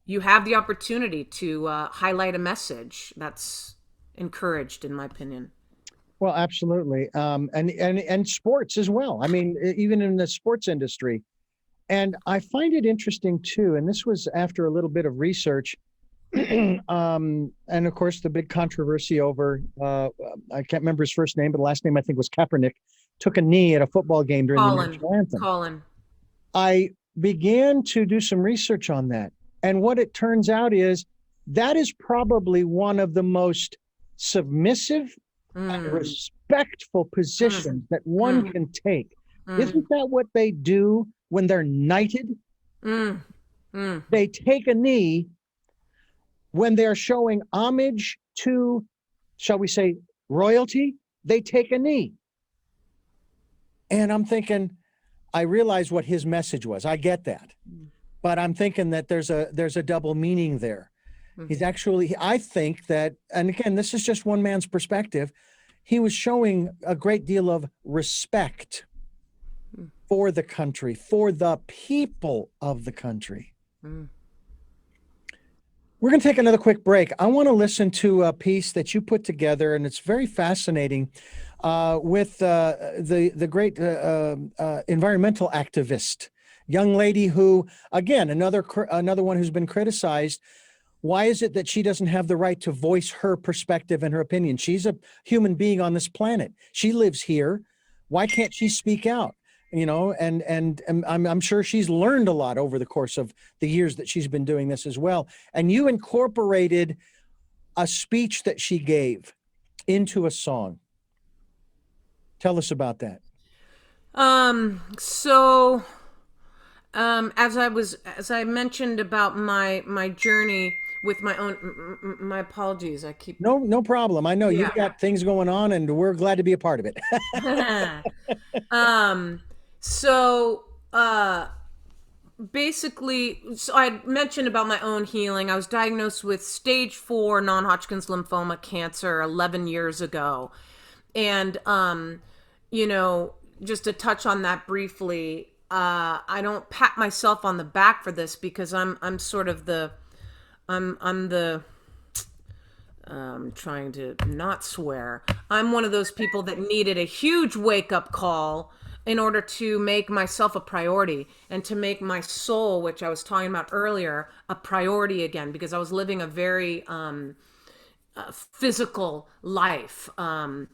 you have the opportunity to highlight a message that's encouraged, in my opinion. Well, absolutely. And sports as well. I mean, even in the sports industry. And I find it interesting too, and this was after a little bit of research, and of course the big controversy over, I can't remember his first name, but the last name I think was Kaepernick, took a knee at a football game during the national anthem. Colin. I began to do some research on that. And what it turns out is that is probably one of the most submissive and respectful positions that one can take. Isn't that what they do when they're knighted? They take a knee when they're showing homage to, shall we say, royalty. They take a knee. And I'm thinking, I realize what his message was. I get that. But I'm thinking that there's a double meaning there. He's actually, I think that, and again, this is just one man's perspective, he was showing a great deal of respect for the country, for the people of the country. We're going to take another quick break. I want to listen to a piece that you put together, and it's very fascinating, with the great environmental activist, young lady who, again, another one who's been criticized. Why is it that she doesn't have the right to voice her perspective and her opinion? She's a human being on this planet. She lives here. Why can't she speak out? And I'm sure she's learned a lot over the course of the years that she's been doing this as well. And you incorporated a speech that she gave into a song. Tell us about that. As I mentioned about my journey with my own, my apologies. I keep no problem. I know you've got things going on, and we're glad to be a part of it. Basically, I mentioned about my own healing. I was diagnosed with stage 4 non-Hodgkin's lymphoma cancer 11 years ago. And, just to touch on that briefly, I don't pat myself on the back for this because I'm trying to not swear. I'm one of those people that needed a huge wake-up call in order to make myself a priority and to make my soul, which I was talking about earlier, a priority again, because I was living a very physical life and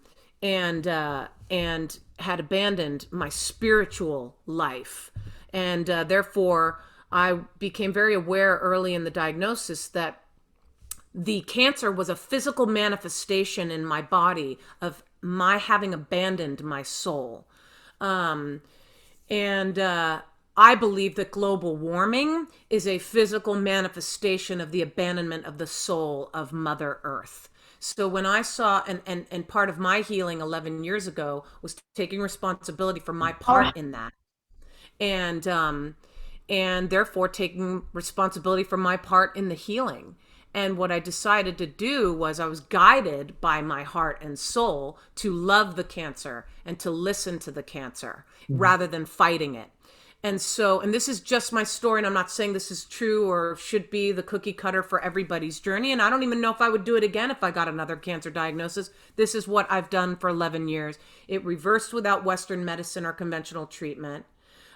had abandoned my spiritual life. And therefore, I became very aware early in the diagnosis that the cancer was a physical manifestation in my body of my having abandoned my soul. And And I believe that global warming is a physical manifestation of the abandonment of the soul of Mother Earth. So when I saw, and part of my healing 11 years ago was taking responsibility for my part in that. And therefore taking responsibility for my part in the healing. And what I decided to do was I was guided by my heart and soul to love the cancer and to listen to the cancer rather than fighting it. And so, and this is just my story, and I'm not saying this is true or should be the cookie cutter for everybody's journey. And I don't even know if I would do it again if I got another cancer diagnosis. This is what I've done for 11 years. It reversed without Western medicine or conventional treatment.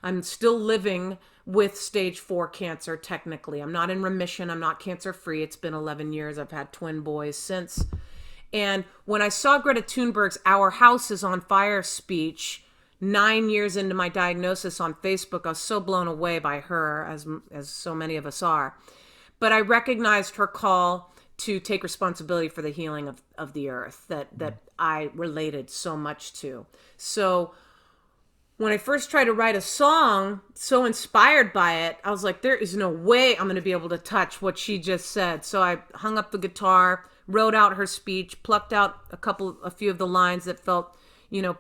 I'm still living with stage 4 cancer, technically. I'm not in remission. I'm not cancer free. It's been 11 years. I've had twin boys since. And when I saw Greta Thunberg's "Our House is on Fire" speech 9 years into my diagnosis on Facebook, I was so blown away by her, as so many of us are. But I recognized her call to take responsibility for the healing of the earth that I related so much to. So when I first tried to write a song, so inspired by it, I was like, there is no way I'm going to be able to touch what she just said. So I hung up the guitar, wrote out her speech, plucked out a few of the lines that felt,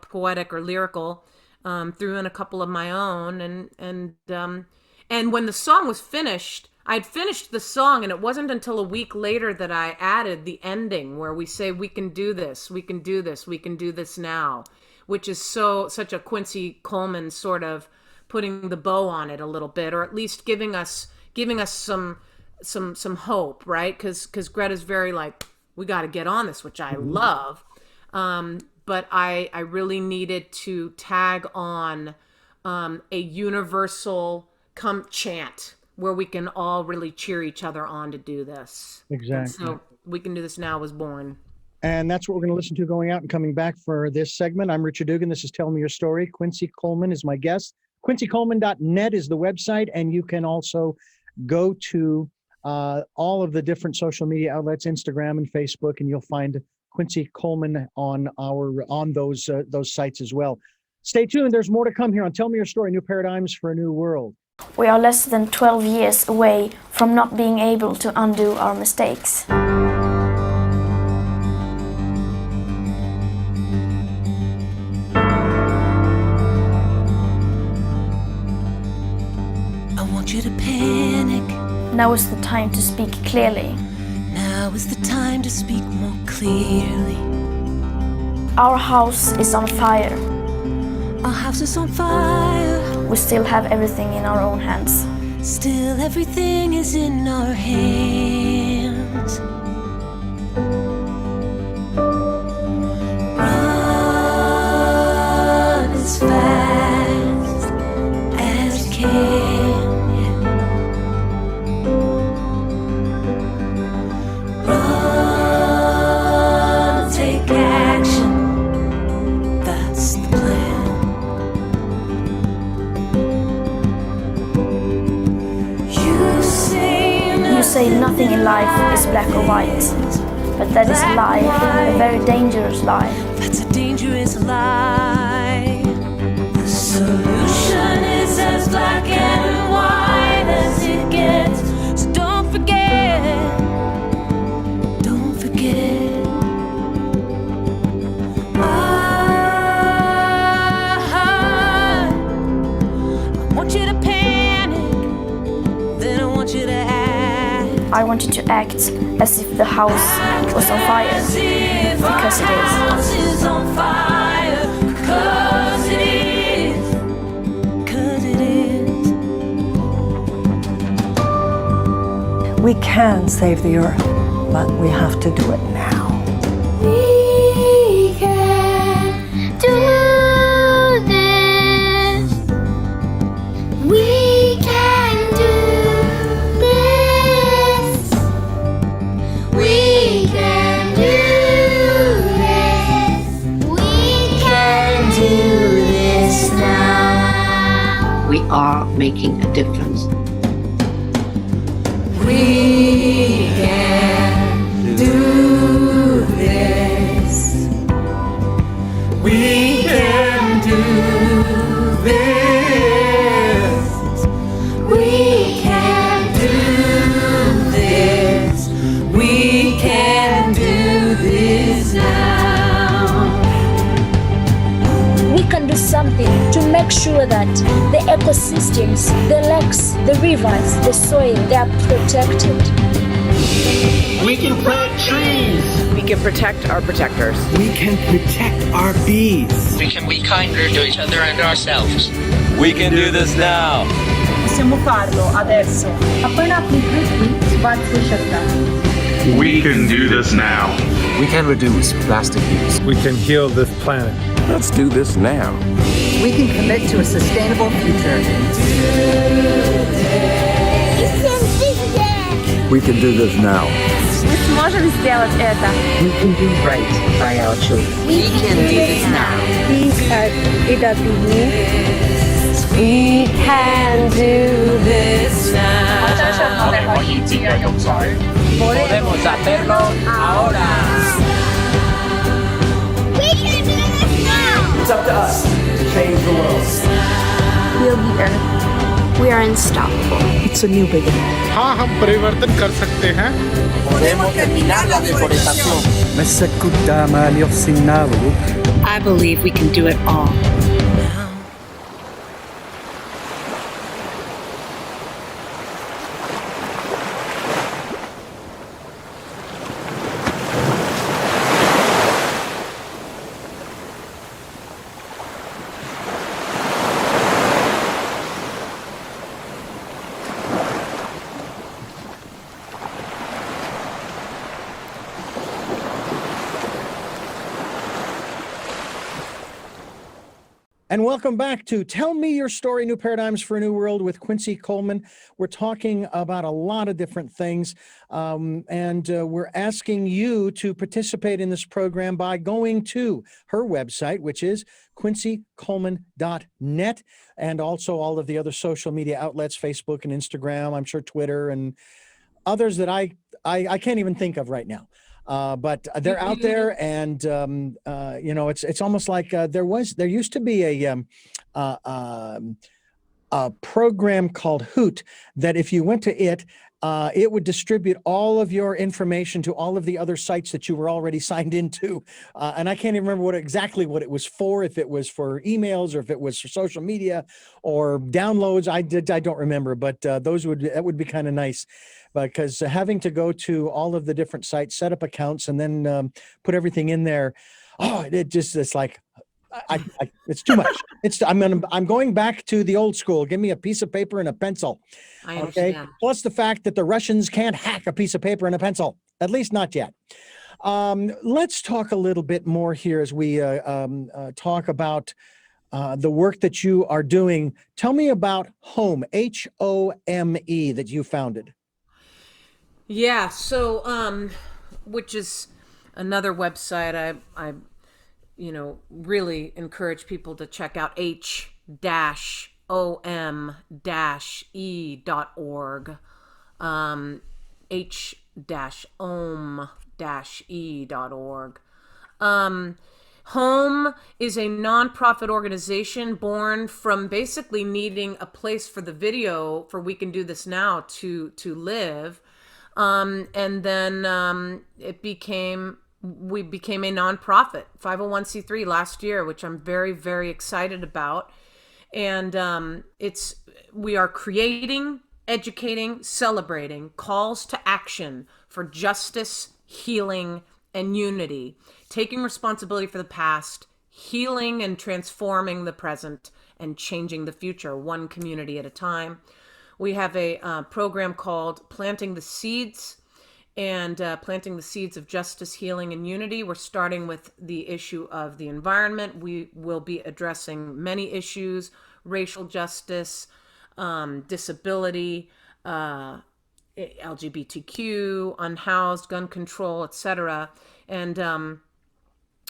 poetic or lyrical, threw in a couple of my own. And when the song was finished, I'd finished the song, and it wasn't until a week later that I added the ending where we say, we can do this, we can do this, we can do this now, which is such a Quincy Coleman sort of putting the bow on it a little bit, or at least giving us some hope, right? Because Greta's very like, we got to get on this, which I love. But I really needed to tag on a universal chant where we can all really cheer each other on to do this. Exactly. And so "We Can Do This Now" was born. And that's what we're going to listen to going out and coming back for this segment. I'm Richard Dugan. This is Tell Me Your Story. Quincy Coleman is my guest. QuincyColeman.net is the website. And you can also go to all of the different social media outlets, Instagram and Facebook, and you'll find Quincy Coleman on those sites as well. Stay tuned. There's more to come here on Tell Me Your Story, New Paradigms for a New World. We are less than 12 years away from not being able to undo our mistakes. You to panic. Now is the time to speak clearly. Now is the time to speak more clearly. Our house is on fire. Our house is on fire. We still have everything in our own hands. Still everything is in our hands. Run as fast as you can. Say nothing in life is black or white, but that is a lie, a very dangerous lie. That's a dangerous lie. The solution is as black and white as it gets. So don't forget, don't forget. I want you to panic, then I want you to act. I wanted to act as if the house was on fire, because it is. House is on fire, 'cause it is. 'Cause it is. We can save the earth, but we have to do it now. We can do this. We can do this. We can do this. We can do this now. We are making a difference. We can do this. We can do this. sure that the ecosystems, the lakes, the rivers, the soil, they are protected. We can plant trees. We can protect our protectors. We can protect our bees. We can be kinder to each other and ourselves. We can do this now. Possiamo farlo adesso. आपण आपली पृथ्वी वाचवू शकता. We can do this now. We can reduce plastic use. We can heal this planet. Let's do this now. We can commit to a sustainable future. We can do this now. Мы сможем сделать это. We can do right by our children. We can do this now. Please at KCRW. We can do this now. Podemos hacerlo ahora. We can do this now. It's up to us to change the world. Heal the earth. We are unstoppable. It's a new beginning. हाँ हम परिवर्तन कर सकते हैं. Podemos terminar la deforestación. I believe we can do it all. And welcome back to Tell Me Your Story, New Paradigms for a New World with Quincy Coleman. We're talking about a lot of different things, and we're asking you to participate in this program by going to her website, which is QUINCYCOLEMAN.net, and also all of the other social media outlets, Facebook and Instagram, I'm sure Twitter, and others that I can't even think of right now. But they're out there, and you know, it's almost like there used to be a program called Hoot that if you went to it would distribute all of your information to all of the other sites that you were already signed into, and I can't even remember exactly what it was for. If it was for emails or if it was for social media or downloads, I don't remember. But that would be kind of nice. Because having to go to all of the different sites, set up accounts, and then put everything in there, it's like, it's too much. I'm going back to the old school. Give me a piece of paper and a pencil. I understand. Plus the fact that the Russians can't hack a piece of paper and a pencil, at least not yet. Let's talk a little bit more here as we talk about the work that you are doing. Tell me about H-OM, H-O-M-E, that you founded. Yeah, so which is another website I really encourage people to check out, H-OM-E.org. H-OM-E.org. H-OM is a nonprofit organization born from basically needing a place for the video for We Can Do This Now to live. And then we became a nonprofit, 501c3 last year, which I'm very, very excited about. And we are creating, educating, celebrating calls to action for justice, healing, and unity, taking responsibility for the past, healing and transforming the present, and changing the future, one community at a time. We have a program called Planting the Seeds, and planting the seeds of justice, healing, and unity. We're starting with the issue of the environment. We will be addressing many issues: racial justice, disability, LGBTQ, unhoused, gun control, etc. And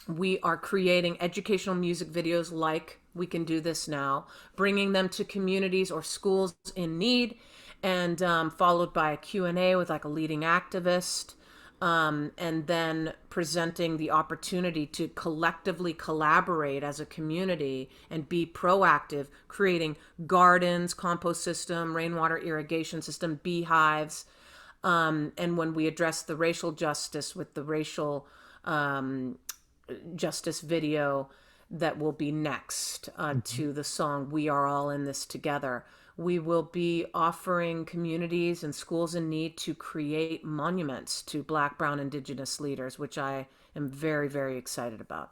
we are creating educational music videos like We Can Do This Now, bringing them to communities or schools in need, and followed by a Q&A with like a leading activist, and then presenting the opportunity to collectively collaborate as a community and be proactive, creating gardens, compost system, rainwater irrigation system, beehives. And when we address the racial justice with the racial justice video, that will be next to the song "We Are All in This Together." We will be offering communities and schools in need to create monuments to Black, Brown, Indigenous leaders, which I am very, very excited about.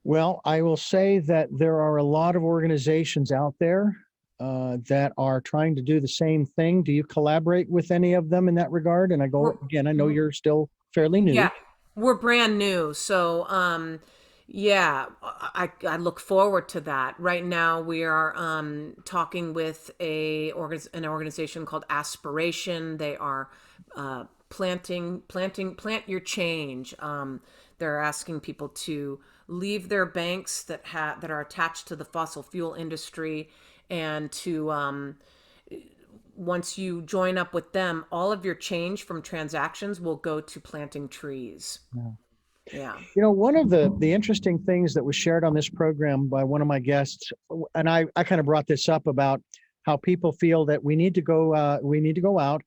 Well, I will say that there are a lot of organizations out there that are trying to do the same thing. Do you collaborate with any of them in that regard? And I know you're still fairly new. Yeah, we're brand new. So, yeah, I look forward to that. Right now, we are talking with an organization called Aspiration. They are plant your change. They're asking people to leave their banks that are attached to the fossil fuel industry, and to once you join up with them, all of your change from transactions will go to planting trees. Yeah. You know, one of the interesting things that was shared on this program by one of my guests, and I kind of brought this up about how people feel that we need to go out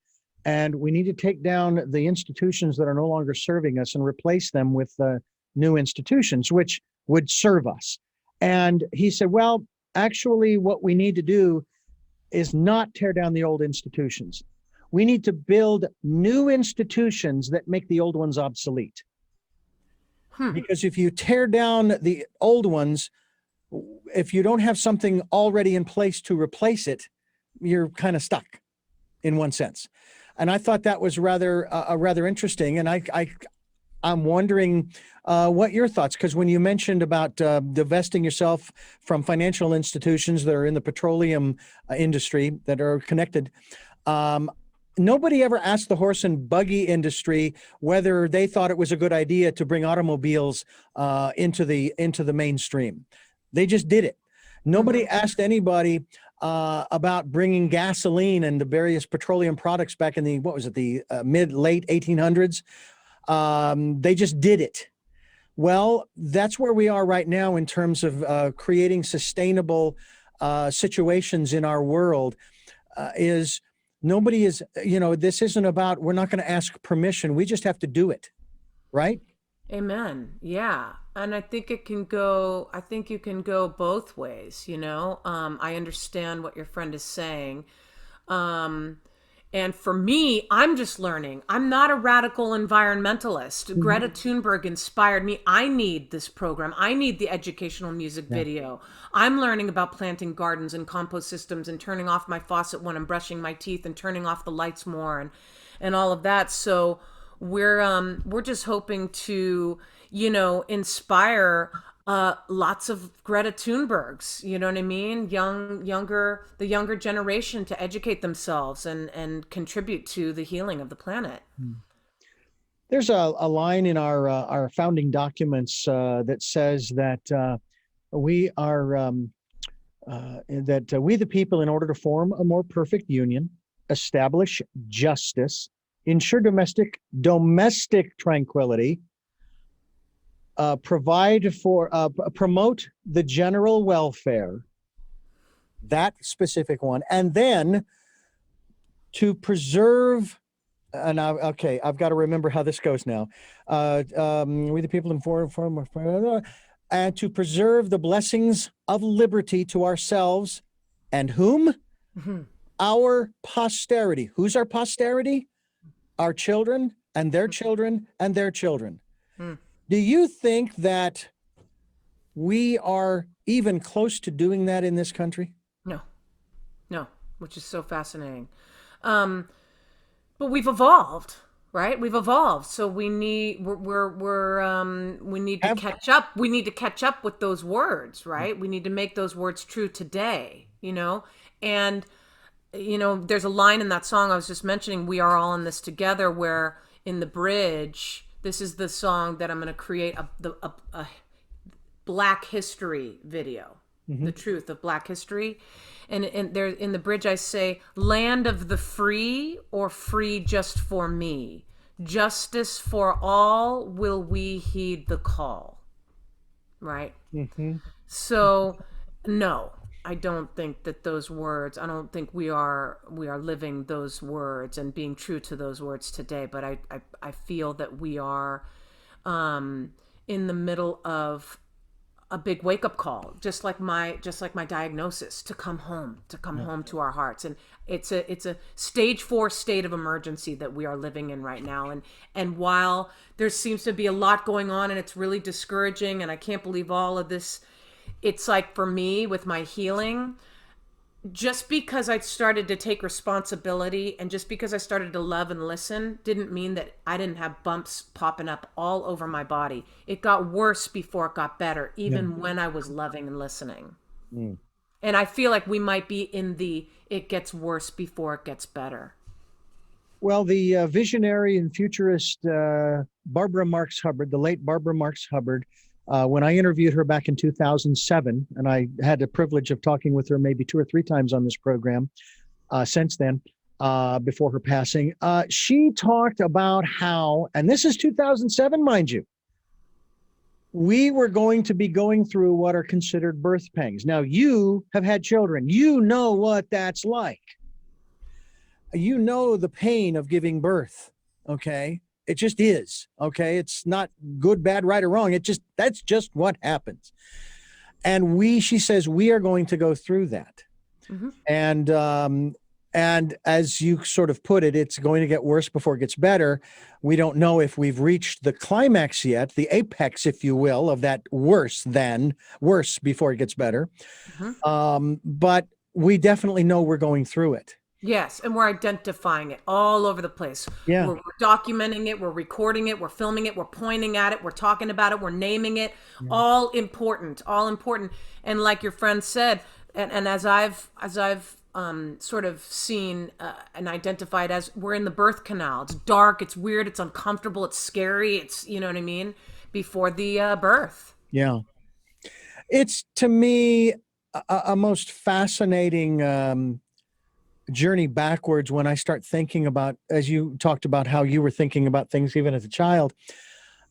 and we need to take down the institutions that are no longer serving us and replace them with new institutions, which would serve us. And he said, well, actually, what we need to do is not tear down the old institutions. We need to build new institutions that make the old ones obsolete. Because if you tear down the old ones, if you don't have something already in place to replace it, you're kind of stuck in one sense. And I thought that was rather interesting. And I'm wondering what your thoughts, because when you mentioned about divesting yourself from financial institutions that are in the petroleum industry that are connected, nobody ever asked the horse and buggy industry whether they thought it was a good idea to bring automobiles into the mainstream. They just did it. Nobody asked anybody about bringing gasoline and the various petroleum products back in the late 1800s. They just did it. Well, that's where we are right now in terms of creating sustainable situations in our world. Nobody is, this isn't about, we're not going to ask permission. We just have to do it. Right? Amen. Yeah. And I think you can go both ways, I understand what your friend is saying. And for me, I'm just learning. I'm not a radical environmentalist. Greta Thunberg inspired me. I need this program. I need the educational music video. I'm learning about planting gardens and compost systems and turning off my faucet when I'm brushing my teeth and turning off the lights more and all of that. So we're just hoping to, inspire lots of Greta Thunbergs, you know what I mean? The younger generation to educate themselves and contribute to the healing of the planet. There's a line in our founding documents that says that we are we the people, in order to form a more perfect union, establish justice, ensure domestic tranquility, promote the general welfare, that specific one, and then to preserve, I've got to remember how this goes now. We the people inform, and to preserve the blessings of liberty to ourselves and whom? Our posterity. Who's our posterity? Our children and their children and their children. Do you think that we are even close to doing that in this country? No, which is so fascinating. But we've evolved, right? We've evolved. So we need to catch up. We need to catch up with those words, right? We need to make those words true today, and there's a line in that song I was just mentioning, "We Are All in This Together," where in the bridge, this is the song that I'm going to create a Black history video, the truth of Black history. And there in the bridge, I say, "Land of the free, or free just for me? Justice for all, will we heed the call?" Right? So, no, I don't think that those words, I don't think we are living those words and being true to those words today. But I feel that we are in the middle of a big wake up call, just like my diagnosis, to come home to our hearts. And it's a stage 4 state of emergency that we are living in right now. And while there seems to be a lot going on and it's really discouraging, and I can't believe all of this, it's like for me with my healing, just because I started to take responsibility and just because I started to love and listen didn't mean that I didn't have bumps popping up all over my body. It got worse before it got better, even when I was loving and listening. And I feel like we might be in the it gets worse before it gets better. Well, the visionary and futurist Barbara Marx Hubbard, the late Barbara Marx Hubbard, when I interviewed her back in 2007, and I had the privilege of talking with her maybe 2 or 3 times on this program since then, before her passing, she talked about how, and this is 2007, mind you, we were going to be going through what are considered birth pangs. Now, you have had children. You know what that's like. You know the pain of giving birth, okay? It just is, okay? It's not good, bad, right, or wrong. That's just what happens. And she says, we are going to go through that. And as you sort of put it, it's going to get worse before it gets better. We don't know if we've reached the climax yet, the apex, if you will, of that worse before it gets better. But we definitely know we're going through it. Yes, and we're identifying it all over the place. Yeah. We're documenting it, we're recording it, we're filming it, we're pointing at it, we're talking about it, we're naming it. All important. And like your friend said, and as I've sort of seen and identified as, we're in the birth canal. It's dark, it's weird, it's uncomfortable, it's scary, it's, you know what I mean, before the birth. Yeah. It's, to me, a most fascinating journey backwards when I start thinking about, as you talked about how you were thinking about things even as a child.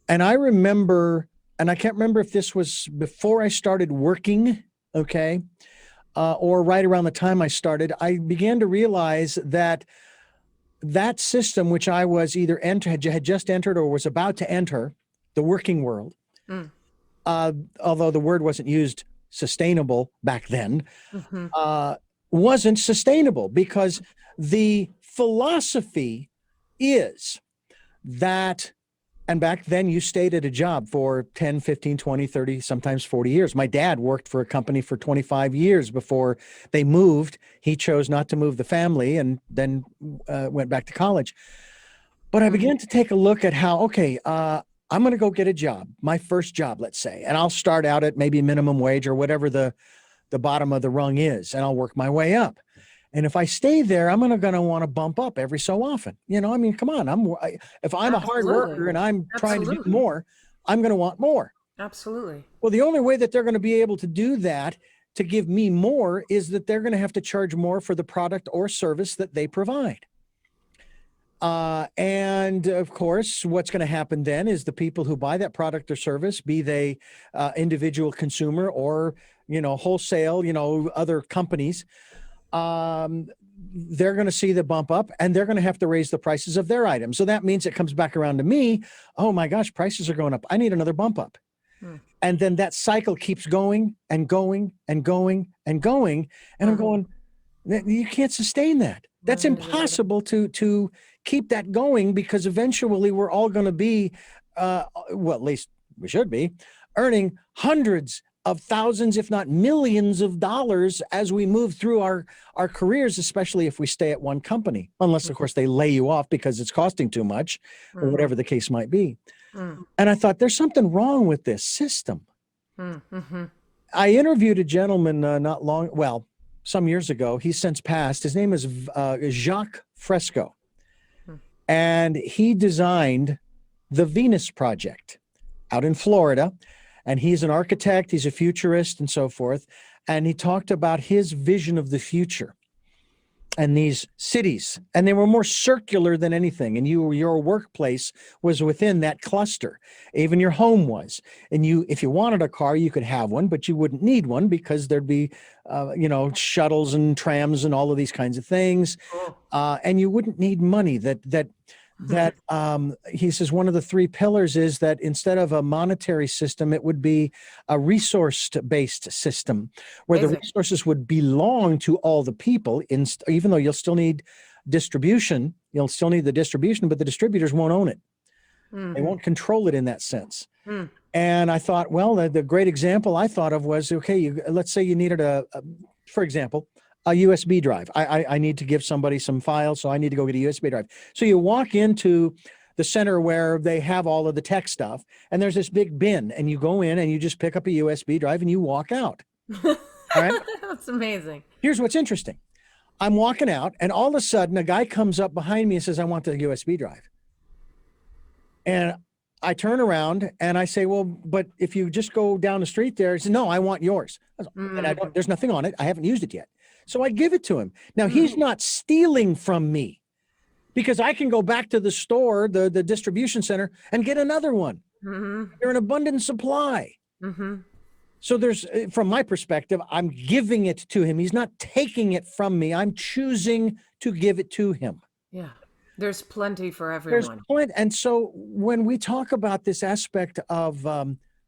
And I remember, and I can't remember if this was before I started working, okay, or right around the time I started, I began to realize that that system, which I was either had just entered or was about to enter, the working world, although the word wasn't used sustainable back then, wasn't sustainable, because the philosophy is that, and back then you stayed at a job for 10, 15, 20, 30, sometimes 40 years. My dad worked for a company for 25 years before they moved. He chose not to move the family and then went back to college. But I began to take a look at how, okay, I'm going to go get a job, my first job, let's say, and I'll start out at maybe minimum wage or whatever the bottom of the rung is, and I'll work my way up. And if I stay there, I'm going to want to bump up every so often. You know, I mean, come on, if I'm a hard worker and I'm trying to do more, I'm going to want more. Absolutely. Well, the only way that they're going to be able to do that, to give me more, is that they're going to have to charge more for the product or service that they provide. And of course, what's going to happen then is the people who buy that product or service, be they individual consumer or, you know, wholesale, you know, other companies, they're going to see the bump up and they're going to have to raise the prices of their items. So that means it comes back around to me. Oh my gosh, prices are going up. I need another bump up. And then that cycle keeps going and going and going and going. And I'm going, you can't sustain that. That's impossible to keep that going, because eventually we're all going to be, well, at least we should be, earning hundreds of thousands, if not millions of dollars as we move through our careers, especially if we stay at one company, unless of course they lay you off because it's costing too much or whatever the case might be. And I thought, there's something wrong with this system. I interviewed a gentleman some years ago. He's since passed. His name is Jacques Fresco. And he designed the Venus Project out in Florida. And he's an architect, he's a futurist and so forth. And he talked about his vision of the future and these cities. And they were more circular than anything. And your workplace was within that cluster. Even your home was. And if you wanted a car, you could have one, but you wouldn't need one because there'd be, shuttles and trams and all of these kinds of things. And you wouldn't need money. That that he says one of the three pillars is that instead of a monetary system, it would be a resource-based system where the resources would belong to all the people, even though you'll still need distribution, you'll still need the distribution, but the distributors won't own it. They won't control it in that sense. And I thought, well, the great example I thought of was, okay, let's say you needed for example, a USB drive. I need to give somebody some files, so I need to go get a USB drive. So you walk into the center where they have all of the tech stuff, and there's this big bin, and you go in and you just pick up a USB drive and you walk out. All right? That's amazing. Here's what's interesting. I'm walking out, and all of a sudden, a guy comes up behind me and says, I want the USB drive. And I turn around and I say, well, but if you just go down the street there, he says, no, I want yours. And there's nothing on it. I haven't used it yet. So I give it to him. Now, he's not stealing from me because I can go back to the store, the distribution center, and get another one. They're an abundant supply. So there's, from my perspective, I'm giving it to him. He's not taking it from me. I'm choosing to give it to him. Yeah. There's plenty for everyone. There's plenty. And so when we talk about this aspect of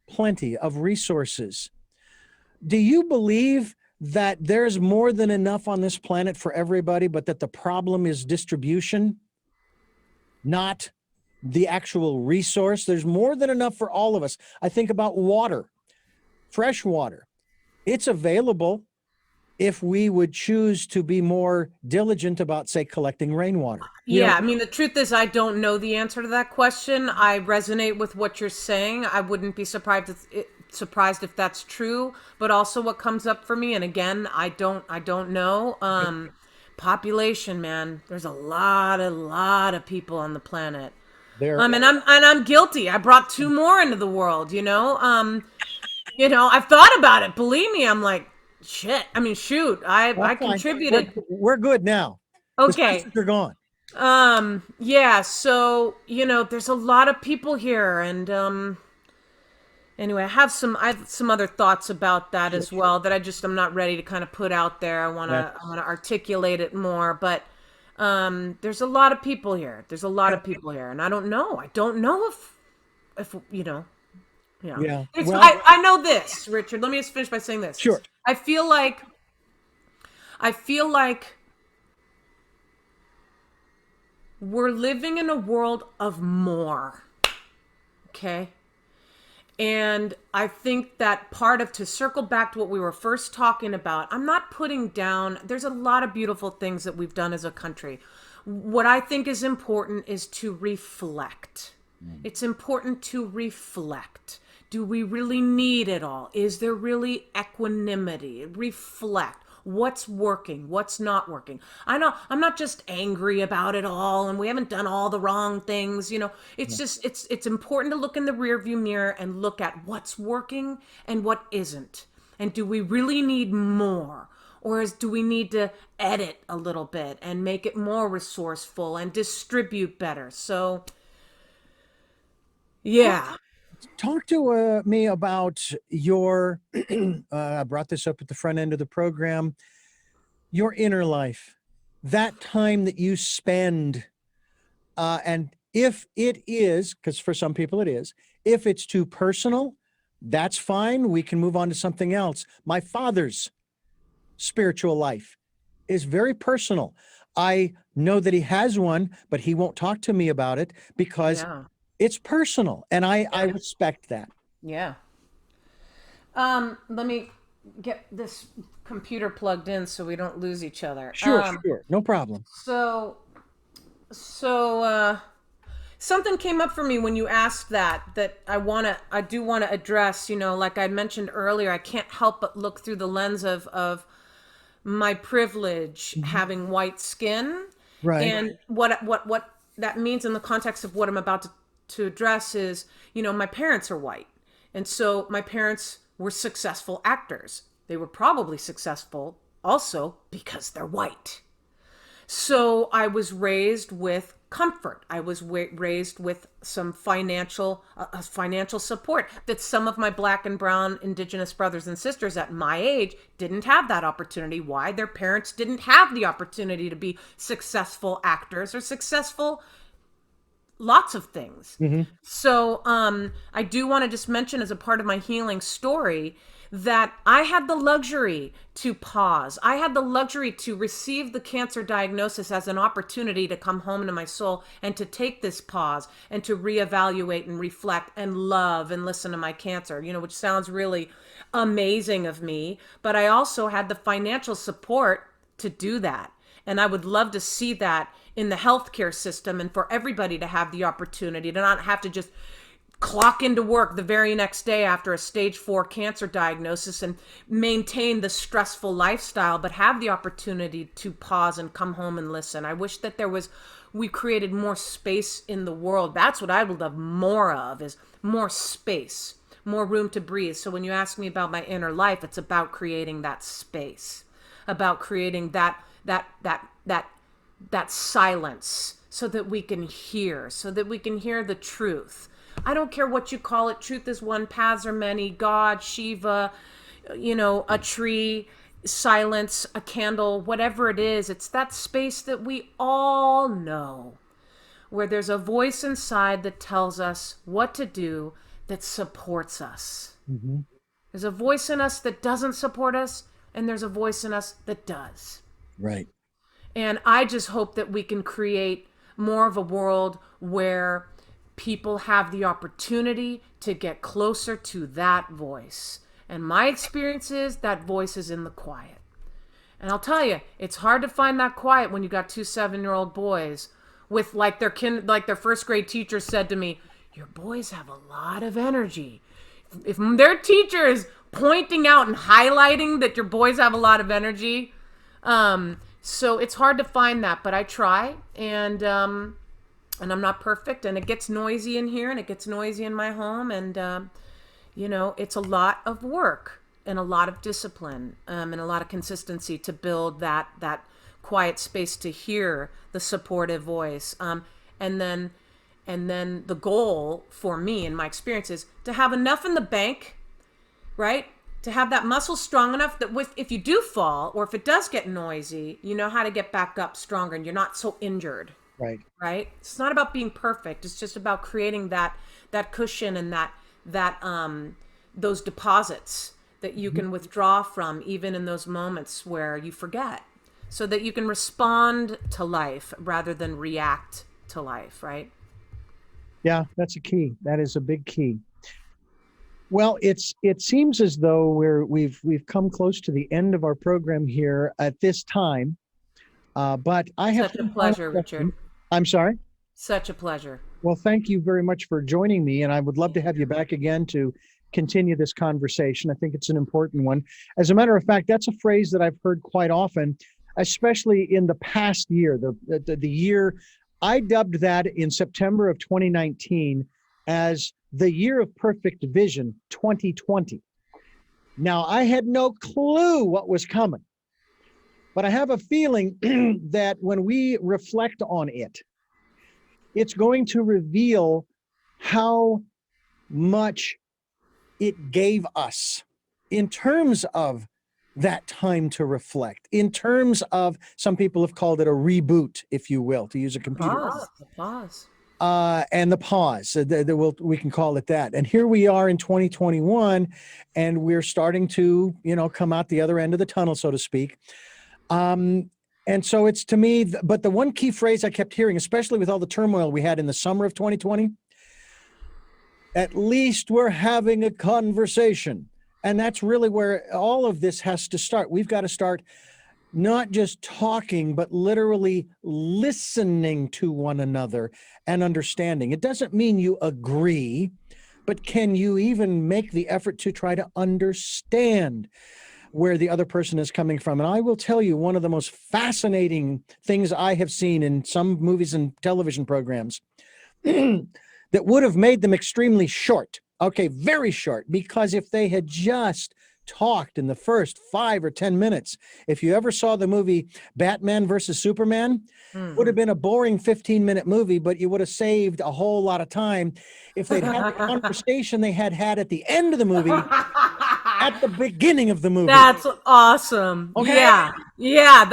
plenty of resources, do you believe that there's more than enough on this planet for everybody, but that the problem is distribution, not the actual resource? There's more than enough for all of us. I think about water, fresh water. It's available if we would choose to be more diligent about, say, collecting rainwater. Yeah, I mean, the truth is I don't know the answer to that question. I resonate with what you're saying. I wouldn't be surprised if that's true, but also what comes up for me, and again, I don't know. Population, man. There's a lot of people on the planet. And I'm guilty. I brought 2 more into the world, you know. I've thought about it. Believe me, I'm like, shit. I mean, shoot. I contributed. We're good now. Okay. You're gone. Yeah, so, there's a lot of people here, and anyway, I have some other thoughts about that as well that I'm not ready to kind of put out there. I want to articulate it more, but there's a lot of people here. There's a lot of people here, and I don't know if yeah. Well, I know this, Richard. Let me just finish by saying this. Sure. I feel like we're living in a world of more. Okay? And I think that to circle back to what we were first talking about, I'm not putting down, there's a lot of beautiful things that we've done as a country. What I think is important is to reflect. It's important to reflect. Do we really need it all? Is there really equanimity? Reflect. What's working? What's not working? I know I'm not just angry about it all and we haven't done all the wrong things. It's just, it's important to look in the rearview mirror and look at what's working and what isn't. And do we really need more? Or do we need to edit a little bit and make it more resourceful and distribute better? So, yeah. Talk to me about your, I brought this up at the front end of the program, your inner life, that time that you spend. And if it is, because for some people it is, if it's too personal, that's fine. We can move on to something else. My father's spiritual life is very personal. I know that he has one, but he won't talk to me about it because it's personal, and I respect that. Yeah. Let me get this computer plugged in so we don't lose each other. Sure. No problem. So something came up for me when you asked that I do want to address, like I mentioned earlier, I can't help but look through the lens of my privilege, having white skin. Right. And what that means in the context of what I'm about to address is, my parents are white. And so my parents were successful actors. They were probably successful also because they're white. So I was raised with comfort. I was raised with some financial support that some of my Black and brown indigenous brothers and sisters at my age didn't have that opportunity. Why? Their parents didn't have the opportunity to be successful actors or successful lots of things. So I do want to just mention, as a part of my healing story, that I had the luxury to pause. I had the luxury to receive the cancer diagnosis as an opportunity to come home to my soul and to take this pause and to reevaluate and reflect and love and listen to my cancer, which sounds really amazing of me. But I also had the financial support to do that. And I would love to see that in the healthcare system, and for everybody to have the opportunity to not have to just clock into work the very next day after a stage 4 cancer diagnosis and maintain the stressful lifestyle, but have the opportunity to pause and come home and listen. I wish that we created more space in the world. That's what I would love more of, is more space, more room to breathe. So when you ask me about my inner life, it's about creating that space, about creating that silence, so that we can hear, the truth. I don't care what you call it. Truth is one, paths are many. God, Shiva, a tree, silence, a candle, whatever it is. It's that space that we all know, where there's a voice inside that tells us what to do, that supports us. There's a voice in us that doesn't support us, and there's a voice in us that does. Right. And I just hope that we can create more of a world where people have the opportunity to get closer to that voice. And my experience is that voice is in the quiet. And I'll tell you, it's hard to find that quiet when you got 2 7-year-old boys with, like their first grade teacher said to me, your boys have a lot of energy. If their teacher is pointing out and highlighting that your boys have a lot of energy, so it's hard to find that, but I try, and I'm not perfect, and it gets noisy in here, and it gets noisy in my home, and it's a lot of work and a lot of discipline, and a lot of consistency to build that quiet space to hear the supportive voice, and then the goal for me in my experience is to have enough in the bank, right? To have that muscle strong enough that if you do fall, or if it does get noisy, you know how to get back up stronger, and you're not so injured. Right. It's not about being perfect. It's just about creating that cushion and those deposits that you can withdraw from, even in those moments where you forget, so that you can respond to life rather than react to life. Right. Yeah, that's a key. That is a big key. Well, it seems as though we've come close to the end of our program here at this time. But I have such a pleasure, Richard. I'm sorry? Such a pleasure. Well, thank you very much for joining me, and I would love to have you back again to continue this conversation. I think it's an important one. As a matter of fact, that's a phrase that I've heard quite often, especially in the past year, the year I dubbed that in September of 2019 as the year of perfect vision, 2020. Now, I had no clue what was coming. But I have a feeling that when we reflect on it, it's going to reveal how much it gave us in terms of that time to reflect, in terms of, some people have called it a reboot, if you will, to use a computer. Pause. And the pause, we can call it that. And here we are in 2021, and we're starting to, come out the other end of the tunnel, so to speak. And so it's, to me, but the one key phrase I kept hearing, especially with all the turmoil we had in the summer of 2020, at least we're having a conversation. And that's really where all of this has to start. We've got to start not just talking, but literally listening to one another and understanding. It doesn't mean you agree, but can you even make the effort to try to understand where the other person is coming from? And I will tell you, one of the most fascinating things I have seen in some movies and television programs that would have made them extremely short. Okay, very short, because if they had just talked in the first 5 or 10 minutes, if you ever saw the movie Batman versus Superman, would have been a boring 15-minute movie, but you would have saved a whole lot of time if they'd had the conversation they had at the end of the movie at the beginning of the movie. That's awesome. Okay? Yeah,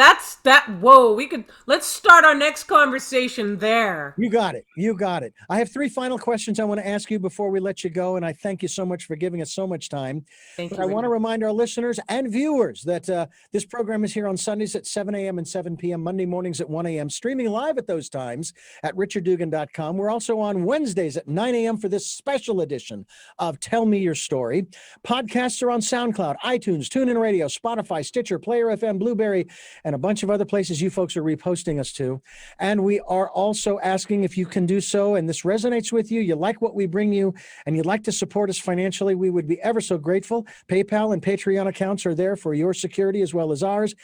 whoa, let's start our next conversation there. You got it. You got it. I have 3 final questions I want to ask you before we let you go, and I thank you so much for giving us so much time. Thank But you. I want to remind our listeners and viewers that this program is here on Sundays at 7 a.m. and 7 p.m., Monday mornings at 1 a.m., streaming live at those times at richarddugan.com. We're also on Wednesdays at 9 a.m. for this special edition of Tell Me Your Story. Podcasts are on SoundCloud, iTunes, TuneIn Radio, Spotify, Stitcher, Player FM, Blueberry, and a bunch of other places you folks are reposting us to. And we are also asking if you can do so, and this resonates with you, you like what we bring you, and you'd like to support us financially, we would be ever so grateful. PayPal and Patreon accounts are there for your security as well as ours.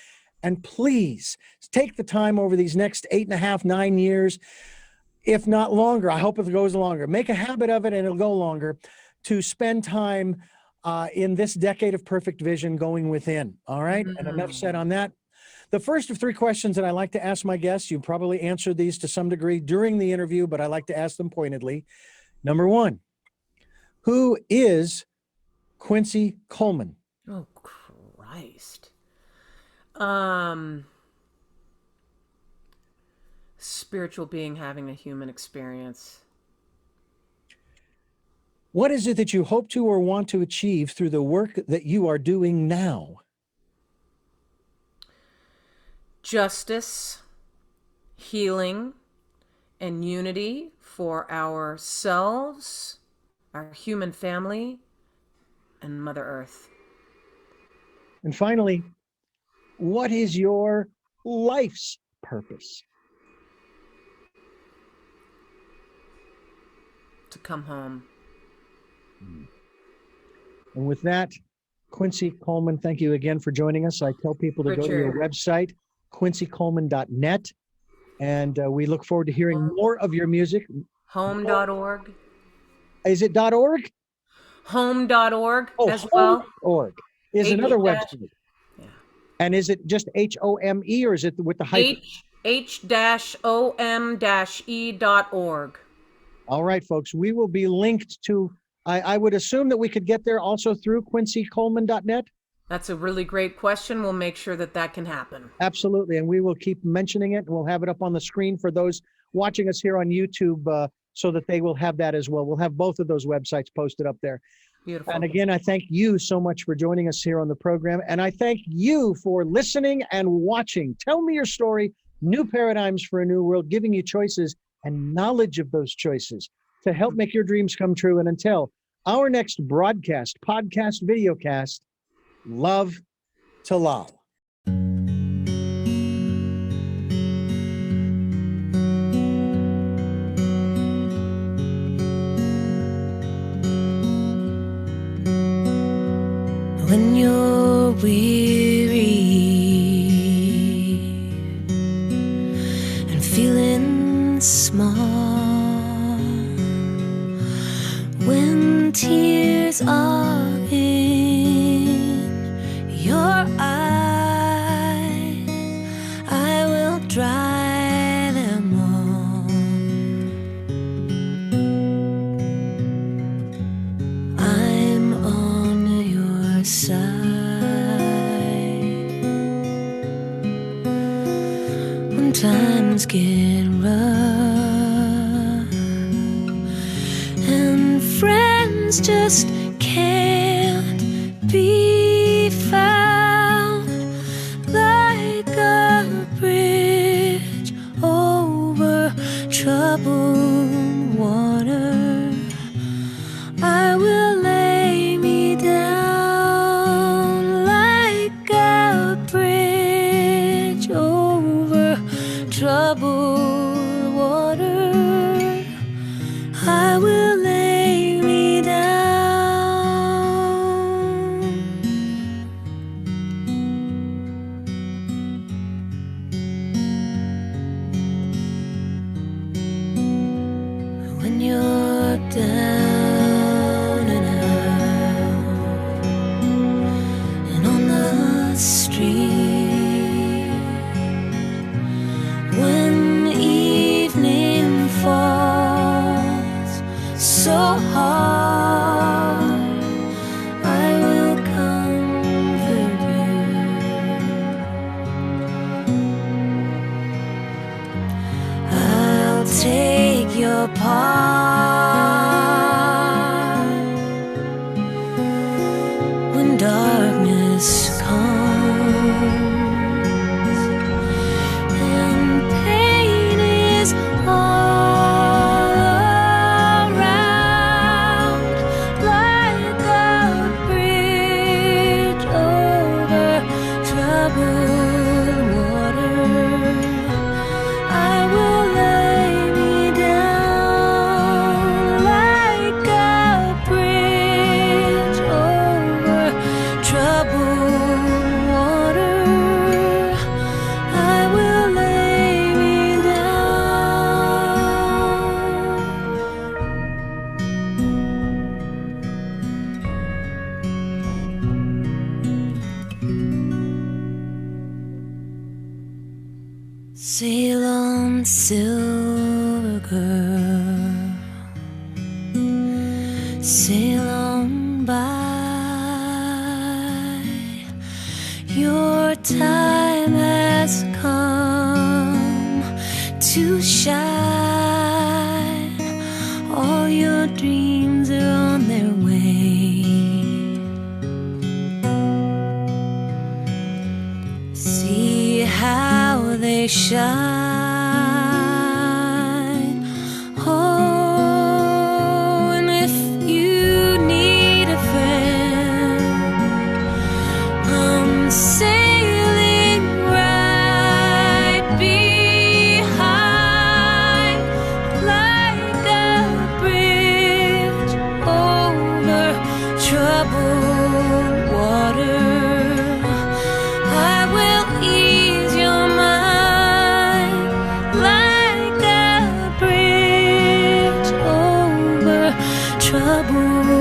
And please take the time over these next 8.5, 9 years, if not longer. I hope it goes longer. Make a habit of it, and it'll go longer, to spend time in this decade of perfect vision going within. All right. And enough said on that. The first of 3 questions that I like to ask my guests, you probably answered these to some degree during the interview, but I like to ask them pointedly. Number 1, who is Quincy Coleman? Oh, Christ. Spiritual being having a human experience. What is it that you hope to or want to achieve through the work that you are doing now? Justice, healing, and unity for ourselves, our human family, and Mother Earth. And finally, what is your life's purpose? To come home. And with that, Quincy Coleman, thank you again for joining us. I tell people to go to your website, QuincyColeman.net, and we look forward to hearing more of your music. Home.org. Is it .org? Home.org as well. Home.org is another website. Yeah. And is it just H-O-M-E, or is it with the hyphen? H-O-M-E.org. All right, folks, we will be linked to, I would assume that we could get there also through QuincyColeman.net. That's a really great question. We'll make sure that can happen. Absolutely. And we will keep mentioning it, and we'll have it up on the screen for those watching us here on YouTube so that they will have that as well. We'll have both of those websites posted up there. Beautiful. And again, I thank you so much for joining us here on the program. And I thank you for listening and watching. Tell Me Your Story, New Paradigms for a New World, giving you choices and knowledge of those choices to help make your dreams come true. And until our next broadcast, podcast, videocast, love to Lyle. When you're weary and feeling small, when tears are in your eyes, I will dry them all. I'm on your side. When times get rough and friends just can't be found, like a bridge over troubled water, I will lay me down like a bridge over troubled water. I will lay me down. When you're down and out and on the street, when evening falls so hard, I will comfort you sail on by. Your time has come to shine. All your dreams are on their way. See how they shine. Oh, and if you need a friend, I'm sailing right behind, like a bridge over troubled water. I will ease your mind, like a bridge over troubled